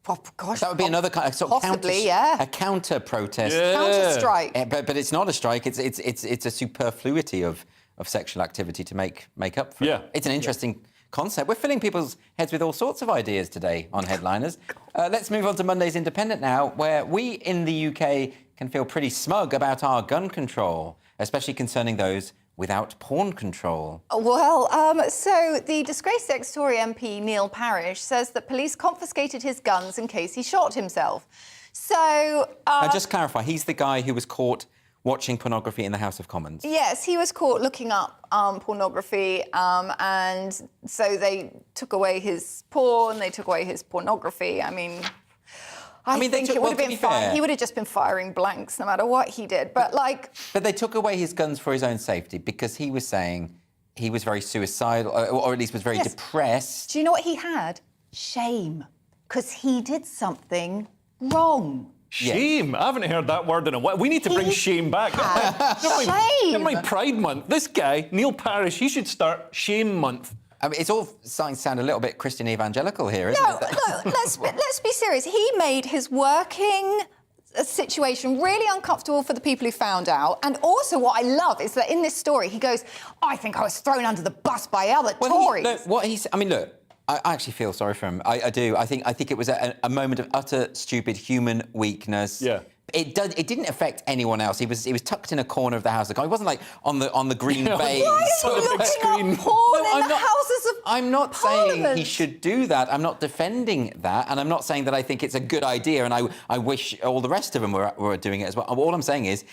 Oh, gosh, that would be another kind of sort of a counter protest, counter strike. But it's not a strike. It's a superfluity of sexual activity to make up for it. It's an interesting concept. We're filling people's heads with all sorts of ideas today on Headliners. Let's move on to Monday's Independent now, where we in the UK can feel pretty smug about our gun control, especially concerning those without porn control. Well, so the disgraced ex-Tory MP Neil Parish says that police confiscated his guns in case he shot himself. So... now, just clarify, he's the guy who was caught watching pornography in the House of Commons. Yes, he was caught looking up pornography, and so they took away his porn, they took away his pornography. I mean, I think it would have been fine. He would have just been firing blanks no matter what he did. But like... But they took away his guns for his own safety because he was saying he was very suicidal, or at least was very depressed. Do you know what he had? Shame. Because he did something wrong. Shame? I haven't heard that word in a while. We need to bring shame back. Shame. In my Pride Month, this guy, Neil Parish, he should start Shame Month. I mean, it's all starting to sound a little bit Christian evangelical here, isn't it? No, let's be serious. He made his working situation really uncomfortable for the people who found out. And also what I love is that in this story, he goes, I think I was thrown under the bus by other Tories. Look, I actually feel sorry for him. I do. I think it was a moment of utter stupid human weakness. Yeah. It didn't affect anyone else. He was tucked in a corner of the House of Commons. He wasn't like on the green baize. Why are you looking up porn in the Houses of I'm not Parliament? saying he should do that. I'm not defending that, and I'm not saying that I think it's a good idea. And I wish all the rest of them were doing it as well. All I'm saying is,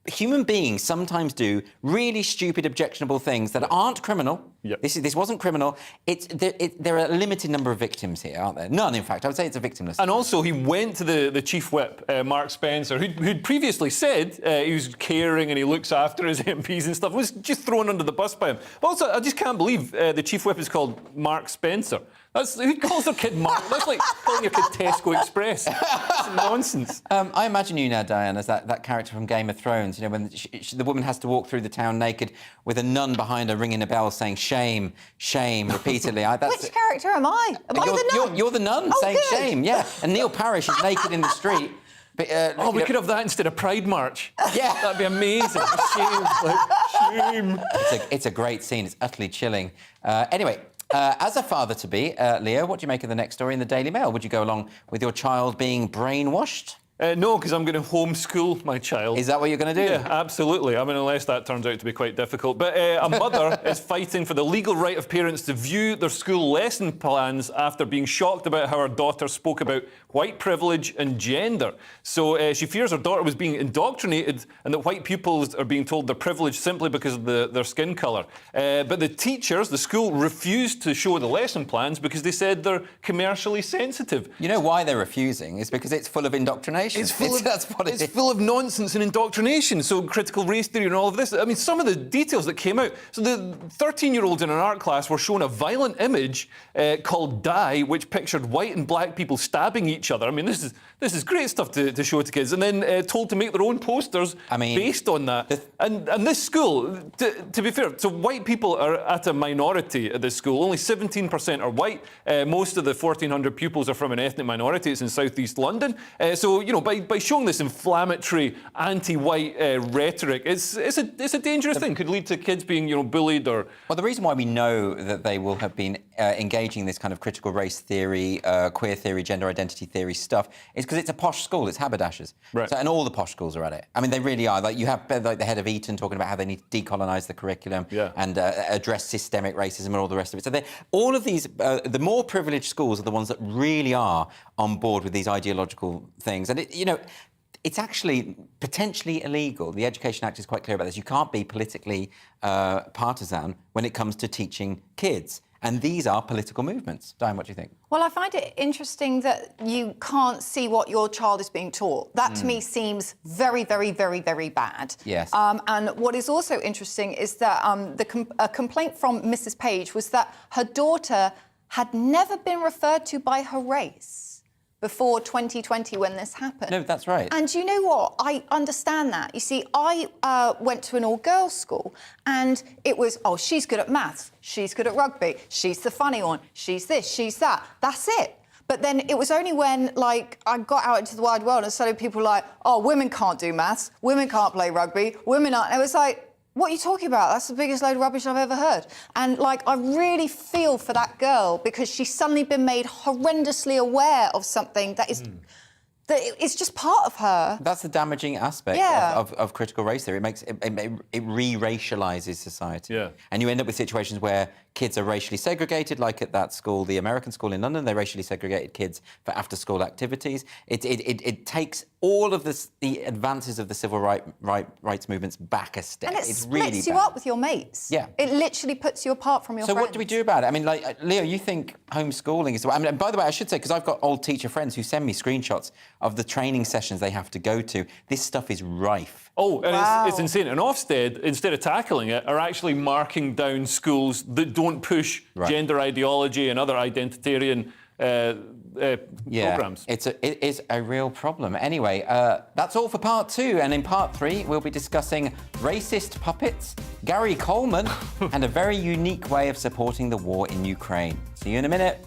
human beings sometimes do really stupid, objectionable things that aren't criminal. Yep. This wasn't criminal. There are a limited number of victims here, aren't there? None, in fact. I would say it's a victimless. And also, he went to the Chief Whip, Mark Spencer, who'd previously said he was caring and he looks after his MPs and stuff, was just thrown under the bus by him. But also, I just can't believe the Chief Whip is called Mark Spencer. Who calls their kid Mark? That's like calling your kid Tesco Express. It's nonsense. I imagine you now, Diane, as that character from Game of Thrones, you know, when the woman has to walk through the town naked with a nun behind her ringing a bell saying shame, shame, repeatedly. Which character am I? Am I the nun? You're the nun saying shame, yeah. And Neil Parish is naked in the street. But, we could have that instead of Pride March. Yeah. That'd be amazing. Shame, shame. It's a great scene. It's utterly chilling. Anyway, as a father-to-be, Leo, what do you make of the next story in the Daily Mail? Would you go along with your child being brainwashed? No, because I'm going to homeschool my child. Is that what you're going to do? Yeah, absolutely. I mean, unless that turns out to be quite difficult. But a mother is fighting for the legal right of parents to view their school lesson plans after being shocked about how her daughter spoke about white privilege and gender. So she fears her daughter was being indoctrinated and that white pupils are being told they're privileged simply because of their skin colour. But the teachers, the school, refused to show the lesson plans because they said they're commercially sensitive. You know why they're refusing? It's because it's full of indoctrination. It's full of nonsense and indoctrination. So critical race theory and all of this. I mean, some of the details that came out. So the 13-year-olds in an art class were shown a violent image called Die, which pictured white and black people stabbing each other. I mean, this is great stuff to show to kids. And then told to make their own posters based on that. And this school, to be fair, so white people are at a minority at this school. Only 17% are white. Most of the 1,400 pupils are from an ethnic minority. It's in South East London. So, you know, by showing this inflammatory anti-white rhetoric, it's a dangerous thing. Could lead to kids being, you know, bullied or... Well, the reason why we know that they will have been engaging this kind of critical race theory, queer theory, gender identity theory stuff is because it's a posh school. It's haberdashers. Right. So, and all the posh schools are at it. I mean, they really are. Like, you have like the head of Eton talking about how they need to decolonise the curriculum and address systemic racism and all the rest of it. So all of these, the more privileged schools are the ones that really are on board with these ideological things. And, it's actually potentially illegal. The Education Act is quite clear about this. You can't be politically partisan when it comes to teaching kids. And these are political movements. Diane, what do you think? Well, I find it interesting that you can't see what your child is being taught. That, to me, seems very, very, very, very bad. Yes. And what is also interesting is that a complaint from Mrs. Page was that her daughter had never been referred to by her race before 2020 when this happened. No, that's right. And you know what? I understand that. You see, I went to an all-girls school and it was, oh, she's good at maths, she's good at rugby, she's the funny one, she's this, she's that. That's it. But then it was only when, like, I got out into the wide world and suddenly people were like, oh, women can't do maths, women can't play rugby, women aren't... And it was like, What are you talking about? That's the biggest load of rubbish I've ever heard. And, like, I really feel for that girl because she's suddenly been made horrendously aware of something that is... that it's just part of her. That's the damaging aspect of critical race theory. It re-racializes society. Yeah. And you end up with situations where kids are racially segregated, like at that school, the American school in London. They racially segregated kids for after-school activities. It takes all of the advances of the civil rights movements back a step. And it it's splits really you bad. up with your mates. Yeah. It literally puts you apart from your friends. So what do we do about it? I mean, like, Leo, you think homeschooling is... I mean, and by the way, I should say, because I've got old teacher friends who send me screenshots of the training sessions they have to go to. This stuff is rife. Oh, and it's insane. And Ofsted, instead of tackling it, are actually marking down schools that don't push gender ideology and other identitarian programmes. It is a real problem. Anyway, that's all for part 2. And in part 3, we'll be discussing racist puppets, Gary Coleman, and a very unique way of supporting the war in Ukraine. See you in a minute.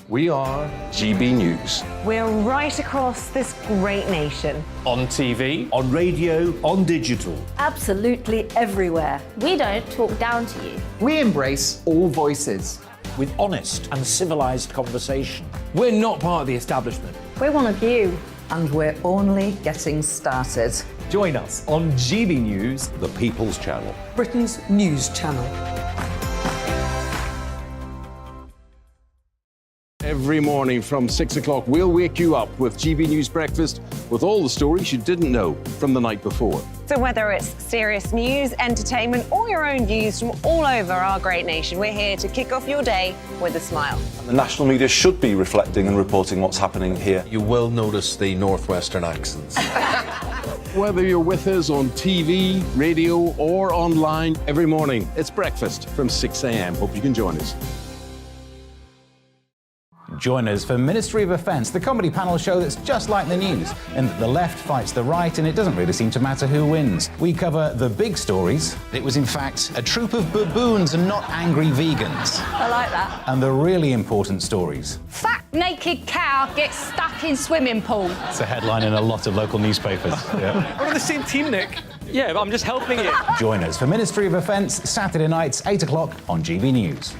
We are GB News. We're right across this great nation. On TV, on radio, on digital. Absolutely everywhere. We don't talk down to you. We embrace all voices. With honest and civilised conversation. We're not part of the establishment. We're one of you. And we're only getting started. Join us on GB News, The People's Channel. Britain's news channel. Every morning from 6 o'clock, we'll wake you up with GB News Breakfast with all the stories you didn't know from the night before. So whether it's serious news, entertainment, or your own views from all over our great nation, we're here to kick off your day with a smile. The national media should be reflecting and reporting what's happening here. You will notice the northwestern accents. Whether you're with us on TV, radio, or online, every morning, it's breakfast from 6 a.m. Hope you can join us. Join us for Ministry of Offence, the comedy panel show that's just like the news, in that the left fights the right and it doesn't really seem to matter who wins. We cover the big stories. It was in fact a troop of baboons and not angry vegans. I like that. And the really important stories. Fat naked cow gets stuck in swimming pool. It's a headline in a lot of local newspapers. Yeah. We're on the same team, Nick. Yeah, but I'm just helping you. Join us for Ministry of Offence, Saturday nights, 8 o'clock on GB News.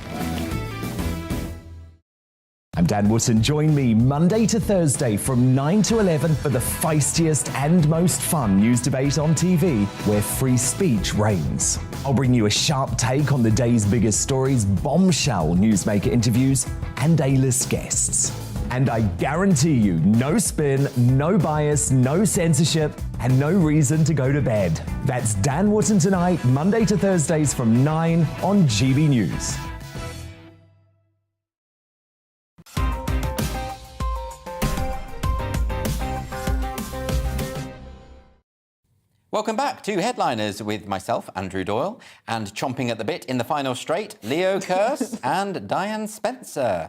I'm Dan Wootton. Join me Monday to Thursday from 9 to 11 for the feistiest and most fun news debate on TV, where free speech reigns. I'll bring you a sharp take on the day's biggest stories, bombshell newsmaker interviews, and A-list guests. And I guarantee you, no spin, no bias, no censorship, and no reason to go to bed. That's Dan Wootton tonight, Monday to Thursdays from 9 on GB News. Welcome back to Headliners with myself, Andrew Doyle, and chomping at the bit in the final straight, Leo Kearse and Diane Spencer.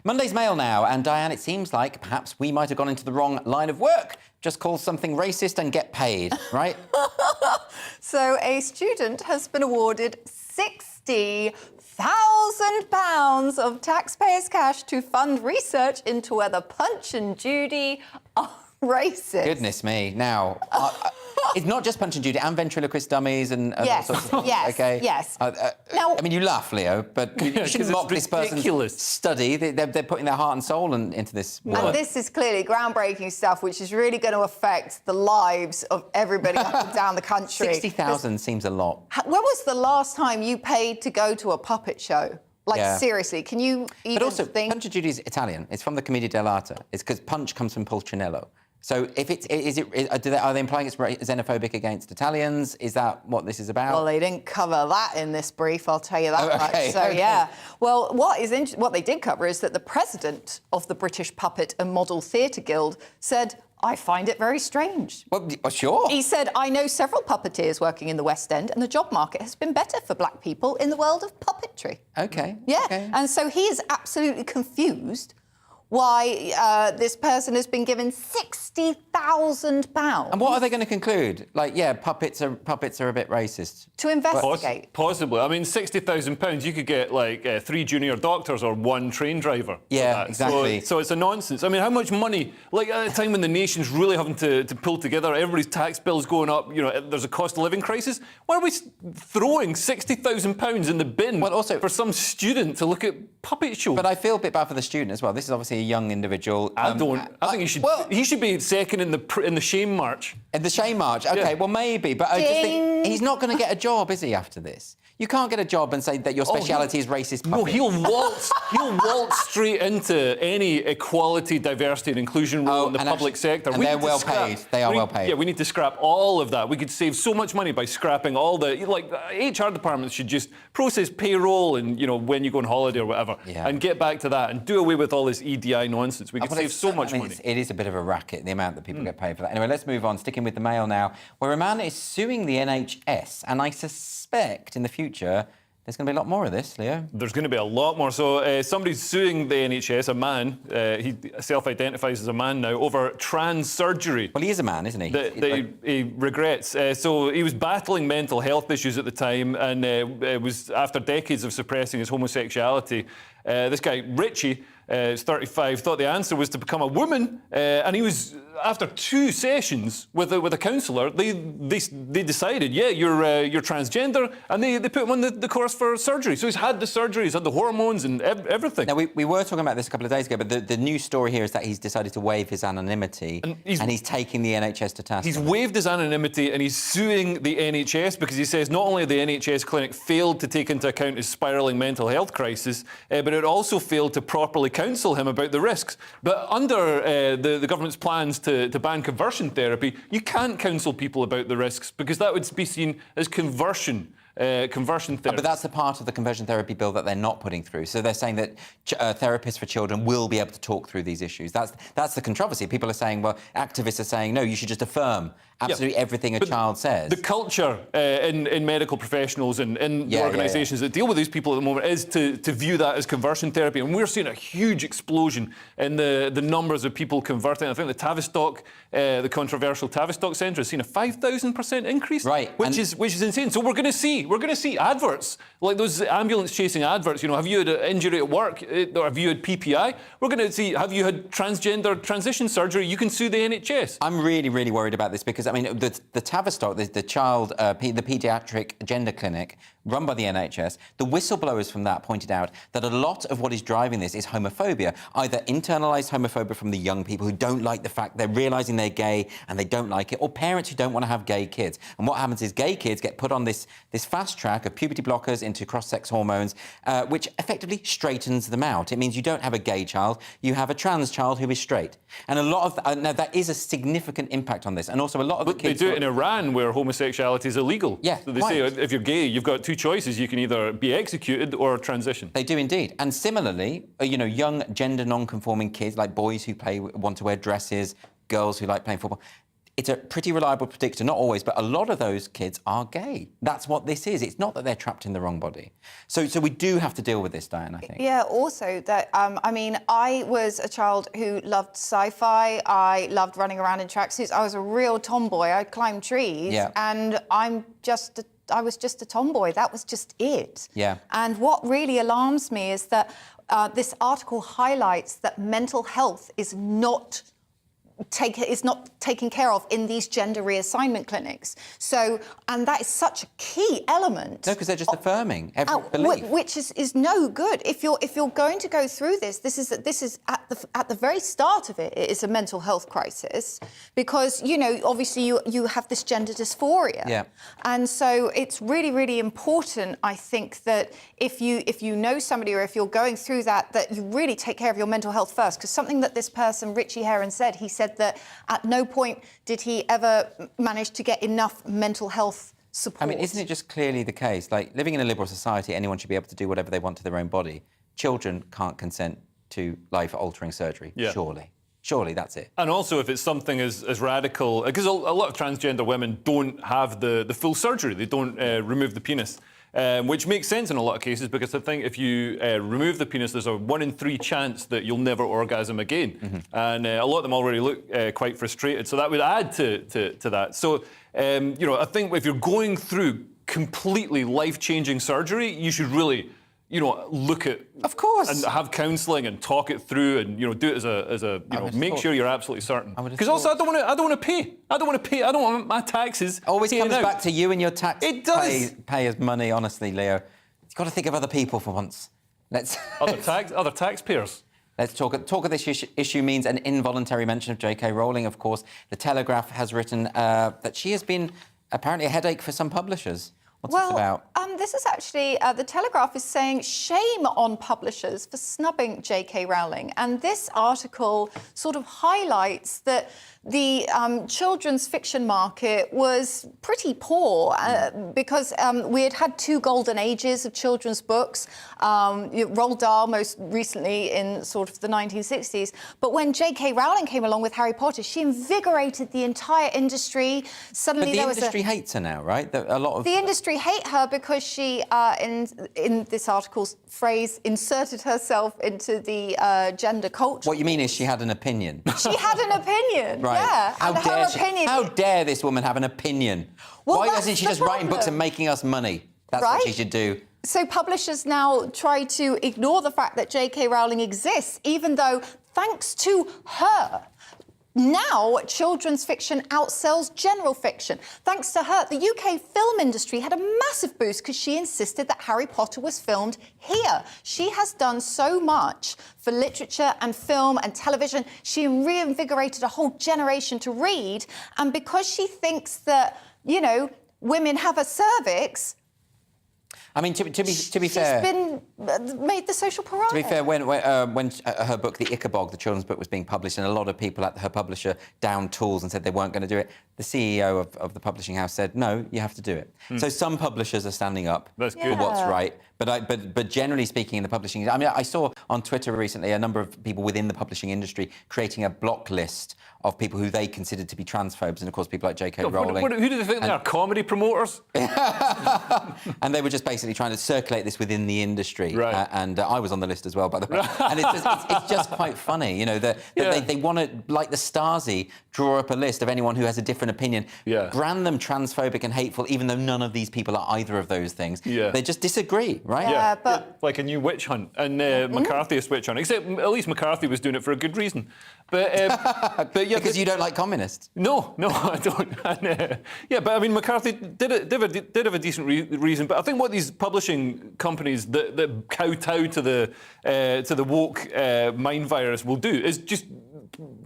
Monday's Mail now, and Diane, it seems like perhaps we might have gone into the wrong line of work. Just call something racist and get paid, right? So a student has been awarded £60,000 of taxpayers' cash to fund research into whether Punch and Judy are racist. Goodness me. Now, it's not just Punch and Judy, and ventriloquist dummies and yes, all sorts of things. yes, okay? yes. Now, I mean, you laugh, Leo, but you shouldn't mock this person's study. They're putting their heart and soul into this work. And this is clearly groundbreaking stuff, which is really going to affect the lives of everybody up and down the country. 60,000 seems a lot. When was the last time you paid to go to a puppet show? Like, seriously, can you even But also, think... Punch and Judy is Italian. It's from the Commedia dell'arte. It's because Punch comes from Pulcinello. So if are they implying it's xenophobic against Italians? Is that what this is about? Well, they didn't cover that in this brief, I'll tell you that much. So, okay. yeah. Well, what they did cover is that the president of the British Puppet and Model Theatre Guild said, I find it very strange. Well, sure. He said, I know several puppeteers working in the West End, and the job market has been better for black people in the world of puppetry. Okay. Yeah. Okay. And so he is absolutely confused why this person has been given £60,000. And what are they going to conclude? Like, yeah, puppets are a bit racist. To investigate. Possibly. I mean, £60,000, you could get like 3 junior doctors or 1 train driver. Yeah, exactly. So it's a nonsense. I mean, how much money, like at a time when the nation's really having to pull together, everybody's tax bill's going up, you know, there's a cost of living crisis. Why are we throwing £60,000 in the bin for some student to look at puppet shows? But I feel a bit bad for the student as well. This is obviously a young individual. I think he should be second in the shame march. In the shame march? Okay, well, maybe. But I just think he's not going to get a job, is he, after this? You can't get a job and say that your speciality is racist puppet. No, he'll waltz straight into any equality, diversity and inclusion role in the public sector. And they're well paid. They are well paid. Yeah, we need to scrap all of that. We could save so much money by scrapping all the... Like, HR departments should just process payroll and, you know, when you go on holiday or whatever, and get back to that and do away with all this EDI nonsense. We could save so much money. It is a bit of a racket, the amount that people get paid for that. Anyway, let's move on. Sticking with the Mail now, where a man is suing the NHS, and I suspect in the future there's going to be a lot more of this, Leo. There's going to be a lot more. So somebody's suing the NHS, a man. He self-identifies as a man now, over trans surgery. Well, he is a man, isn't he? He regrets. So he was battling mental health issues at the time, and it was after decades of suppressing his homosexuality. This guy, Richie, is 35, thought the answer was to become a woman, and he was, after 2 sessions with a counsellor, they decided, yeah, you're transgender, and they put him on the course for surgery. So he's had the surgery, he's had the hormones and everything. Now, we were talking about this a couple of days ago, but the news story here is that he's decided to waive his anonymity, and he's taking the NHS to task. He's waived his anonymity, and he's suing the NHS because he says not only the NHS clinic failed to take into account his spiralling mental health crisis, but it also failed to properly counsel him about the risks. But under the government's plans to ban conversion therapy, you can't counsel people about the risks because that would be seen as conversion therapy. But that's the part of the conversion therapy bill that they're not putting through. So they're saying that therapists for children will be able to talk through these issues. That's the controversy. People are saying, well, activists are saying, no, you should just affirm absolutely everything a child says. The culture in medical professionals and in the organisations that deal with these people at the moment is to view that as conversion therapy. And we're seeing a huge explosion in the numbers of people converting. I think the Tavistock, the controversial Tavistock Centre has seen a 5,000% increase, which is insane. So we're going to see adverts like those ambulance chasing adverts. You know, have you had an injury at work or have you had PPI? We're going to see, have you had transgender transition surgery? You can sue the NHS. I'm really, really worried about this because, I mean, the Tavistock, the paediatric gender clinic run by the NHS, the whistleblowers from that pointed out that a lot of what is driving this is homophobia, either internalised homophobia from the young people who don't like the fact they're realising they're gay and they don't like it, or parents who don't want to have gay kids. And what happens is gay kids get put on this fast track of puberty blockers into cross-sex hormones, which effectively straightens them out. It means you don't have a gay child, you have a trans child who is straight. And a lot of now that is a significant impact on this. And also a lot of the kids... They do it in Iran where homosexuality is illegal. Yeah, so they say if you're gay, you've got 2 choices. You can either be executed or transition. They do indeed. And similarly, you know, young gender non-conforming kids, like boys who want to wear dresses, girls who like playing football, it's a pretty reliable predictor, not always, but a lot of those kids are gay. That's what this is. It's not that they're trapped in the wrong body. So we do have to deal with this, Diane, I think. Yeah, also that, I mean, I was a child who loved sci-fi. I loved running around in tracksuits. I was a real tomboy. I climbed trees. Yeah. And I was just a tomboy. That was just it. Yeah. And what really alarms me is that this article highlights that mental health is not taken care of in these gender reassignment clinics. So, and that is such a key element. No, because they're just affirming every belief. Which is no good. If you're going to go through this is at the very start of it. It is a mental health crisis because, you know, obviously you have this gender dysphoria. Yeah. And so it's really, really important, I think, that if you know somebody or if you're going through that you really take care of your mental health first. Because something that this person, Richie Heron, said, he said that at no point did he ever manage to get enough mental health support. I mean, isn't it just clearly the case? Like, living in a liberal society, anyone should be able to do whatever they want to their own body. Children can't consent to life-altering surgery, surely. Surely that's it. And also if it's something as radical, because a lot of transgender women don't have the full surgery. They don't remove the penis. which makes sense in a lot of cases because I think if you remove the penis, there's a 1 in 3 chance that you'll never orgasm again. And a lot of them already look quite frustrated, so that would add to that. So, you know, I think if you're going through completely life-changing surgery, you should really, you know, look at, of course, and have counselling and talk it through, and you know, do it as a you know, make sure you're absolutely certain. Because also, I don't want to pay. I don't want my taxes. Always comes back to you and your tax. It does. Payers' money, honestly, Leo. You've got to think of other people for once. Let's other taxpayers. Let's talk of this issue means an involuntary mention of J.K. Rowling, of course. The Telegraph has written that she has been apparently a headache for some publishers. What's this about? This is actually, the Telegraph is saying shame on publishers for snubbing J.K. Rowling. And this article sort of highlights that the children's fiction market was pretty poor because we had 2 golden ages of children's books. Roald Dahl most recently in sort of the 1960s. But when J.K. Rowling came along with Harry Potter, she invigorated the entire industry. Suddenly, but the industry hates her now, right? A lot of the industry hate her because she, in this article's phrase, inserted herself into the gender culture. What you mean is she had an opinion. She had an opinion, right. yeah. How dare this woman have an opinion? Well, why doesn't she just writing books and making us money? That's what she should do. So publishers now try to ignore the fact that J.K. Rowling exists, even though, thanks to her, now children's fiction outsells general fiction. Thanks to her, the UK film industry had a massive boost because she insisted that Harry Potter was filmed here. She has done so much for literature and film and television. She reinvigorated a whole generation to read. And because she thinks that, you know, women have a cervix, I mean, to be fair, she's been made the social pariah. To be fair, when her book, The Ichabod, the children's book, was being published, and a lot of people at her publisher downed tools and said they weren't going to do it, the CEO of the publishing house said, no, you have to do it. So some publishers are standing up for what's right. But generally speaking, in the publishing, I mean, I saw on Twitter recently a number of people within the publishing industry creating a block list of people who they considered to be transphobes, and of course people like J.K. Rowling. Who do they think they are? Comedy promoters? And they were just basically trying to circulate this within the industry. Right. And I was on the list as well, by the way. And it's just quite funny, you know, that they want to, like the Stasi, draw up a list of anyone who has a different opinion, brand them transphobic and hateful, even though none of these people are either of those things. They just disagree, right? Yeah, but like a new witch hunt, and McCarthyist witch hunt. Except at least McCarthy was doing it for a good reason. But yeah, because you don't like communists. No, I don't. And, yeah, but I mean, McCarthy did have a decent reason. But I think what these publishing companies that kowtow to the woke mind virus will do is just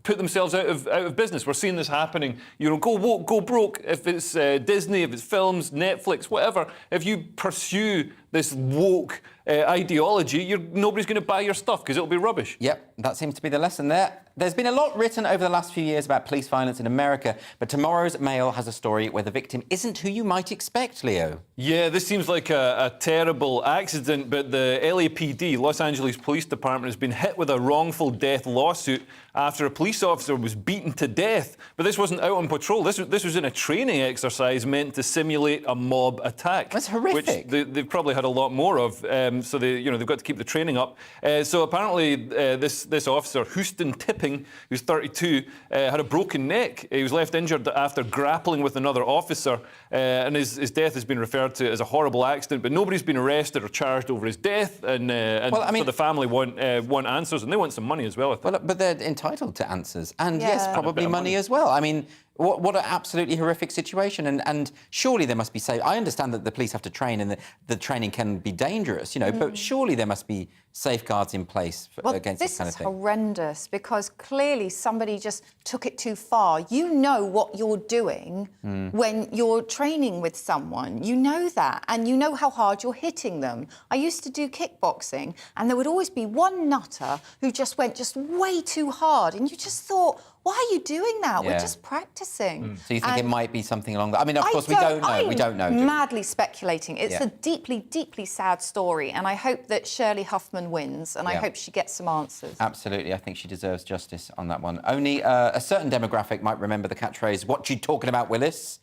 put themselves out of business. We're seeing this happening. You know, go woke, go broke. If it's Disney, if it's films, Netflix, whatever. If you pursue this woke ideology, nobody's going to buy your stuff because it'll be rubbish. Yep, that seems to be the lesson there. There's been a lot written over the last few years about police violence in America, but tomorrow's Mail has a story where the victim isn't who you might expect, Leo. Yeah, this seems like a terrible accident, but the LAPD, Los Angeles Police Department, has been hit with a wrongful death lawsuit after a police officer was beaten to death. But this wasn't out on patrol. This was in a training exercise meant to simulate a mob attack. That's horrific. Which they've probably had a lot more of. So they've got to keep the training up. So apparently this officer, Houston Tipping, who's 32, had a broken neck. He was left injured after grappling with another officer, and his death has been referred to as a horrible accident. But nobody's been arrested or charged over his death, and so the family want answers, and they want some money as well. Well, but they're entitled to answers, and yes, probably money as well. I mean, what an absolutely horrific situation, and surely there must be safe. I understand that the police have to train, and the training can be dangerous, you know, but surely there must be safeguards in place against this kind of thing. This is horrendous because clearly somebody just took it too far. You know what you're doing when you're training with someone. You know that, and you know how hard you're hitting them. I used to do kickboxing, and there would always be one nutter who just went way too hard, and you just thought, why are you doing that? Yeah. We're just practicing. So you think it might be something along that? I mean, of course, we don't know. We don't know. I'm madly speculating. It's a deeply, deeply sad story, and I hope that Shirley Huffman wins, and I hope she gets some answers. Absolutely. I think she deserves justice on that one. Only a certain demographic might remember the catchphrase, "What you talking about, Willis?"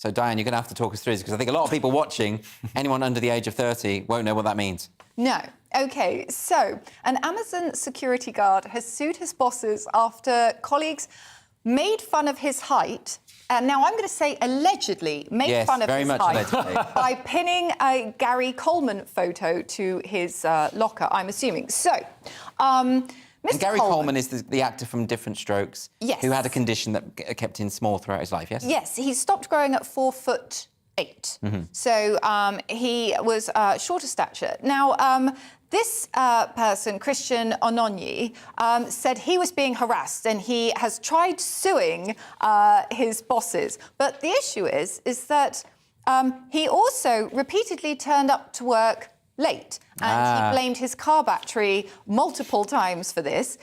So, Diane, you're going to have to talk us through this because I think a lot of people watching, anyone under the age of 30, won't know what that means. No. OK, so an Amazon security guard has sued his bosses after colleagues made fun of his height. And now I'm going to say allegedly made fun of his height by pinning a Gary Coleman photo to his locker, I'm assuming. So, And Gary Coleman is the actor from Different Strokes, yes, who had a condition that kept him small throughout his life, yes? Yes, he stopped growing at 4'8". So he was shorter stature. Now, this person, Christian Ononyi, said he was being harassed and he has tried suing his bosses. But the issue is that he also repeatedly turned up to work late, and he blamed his car battery multiple times for this.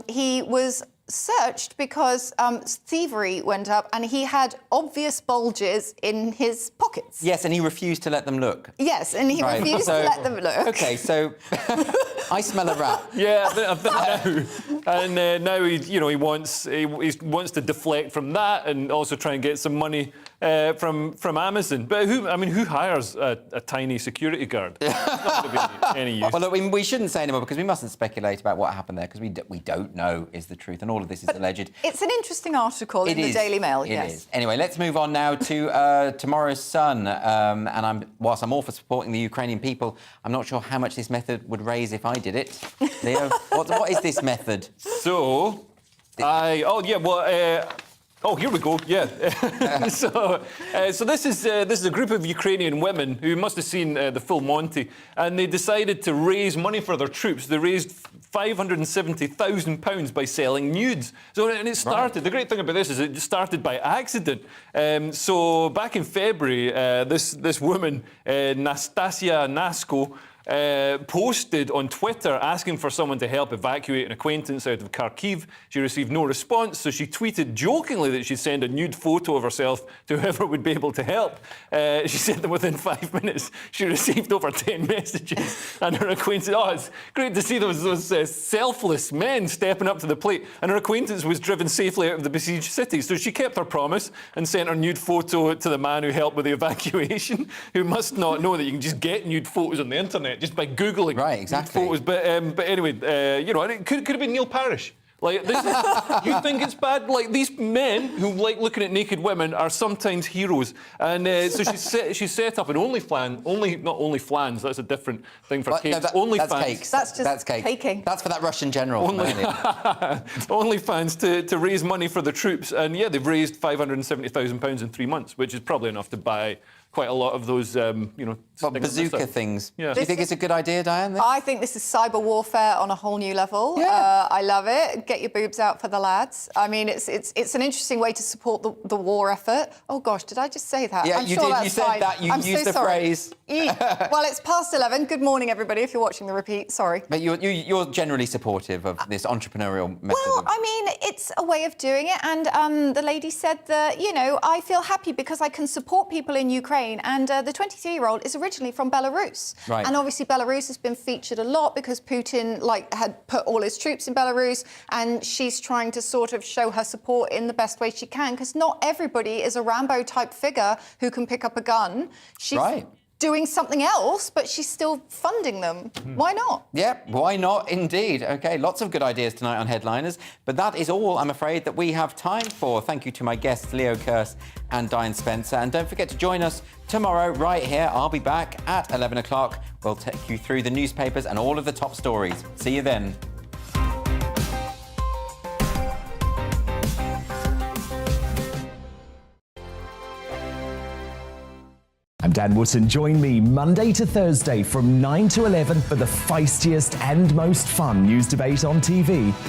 He was searched because thievery went up and he had obvious bulges in his pockets. Yes, and he refused to let them look. Yes, and he refused to let them look. OK, so I smell a rat. Yeah, I think now. And now he wants to deflect from that and also try and get some money from Amazon. But who hires a tiny security guard? It's not going to be any use. Well, look, we shouldn't say anymore because we mustn't speculate about what happened there because we don't know is the truth, and all of this is alleged. It's an interesting article in the Daily Mail. It is. Anyway, let's move on now to tomorrow's Sun. And whilst I'm all for supporting the Ukrainian people, I'm not sure how much this method would raise if I did it. Leo, what is this method? So, oh, here we go. Yeah. So this is a group of Ukrainian women who must have seen the full Monty, and they decided to raise money for their troops. They raised £570,000 by selling nudes. So, and it started. Right. The great thing about this is it started by accident. So back in February, this woman, Nastasia Nasko, posted on Twitter asking for someone to help evacuate an acquaintance out of Kharkiv. She received no response, so she tweeted jokingly that she'd send a nude photo of herself to whoever would be able to help. She said that within 5 minutes, she received over 10 messages, and her acquaintance... Oh, it's great to see those selfless men stepping up to the plate, and her acquaintance was driven safely out of the besieged city. So she kept her promise and sent her nude photo to the man who helped with the evacuation, who must not know that you can just get nude photos on the internet just by Googling photos. But anyway, it could have been Neil Parish. Like, this is, you think it's bad? Like, these men who like looking at naked women are sometimes heroes. And so she set up an not OnlyFans, that's a different thing for cakes. No, OnlyFans. That's cakes. That's cake. Caking. That's for that Russian general. OnlyFans to raise money for the troops. And yeah, they've raised £570,000 in 3 months, which is probably enough to buy quite a lot of those, bazooka things. Yeah. Do you think it's a good idea, Diane? I think this is cyber warfare on a whole new level. Yeah. I love it. Get your boobs out for the lads. I mean, it's an interesting way to support the war effort. Oh gosh, did I just say that? Yeah, I'm you sure did. That's You said fine. that. You used the phrase. Well, it's past 11. Good morning, everybody. If you're watching the repeat, sorry. But you're generally supportive of this entrepreneurial method. Well, I mean, it's a way of doing it, and the lady said that I feel happy because I can support people in Ukraine, and the 23-year-old is originally from Belarus. Right. And obviously Belarus has been featured a lot because Putin had put all his troops in Belarus, and she's trying to sort of show her support in the best way she can, because not everybody is a Rambo-type figure who can pick up a gun. She's doing something else, but she's still funding them. Why not? Yeah, why not indeed? OK, lots of good ideas tonight on Headliners, but that is all, I'm afraid, that we have time for. Thank you to my guests, Leo Kearse and Diane Spencer. And don't forget to join us tomorrow right here. I'll be back at 11 o'clock. We'll take you through the newspapers and all of the top stories. See you then. I'm Dan Wootton. Join me Monday to Thursday from 9 to 11 for the feistiest and most fun news debate on TV.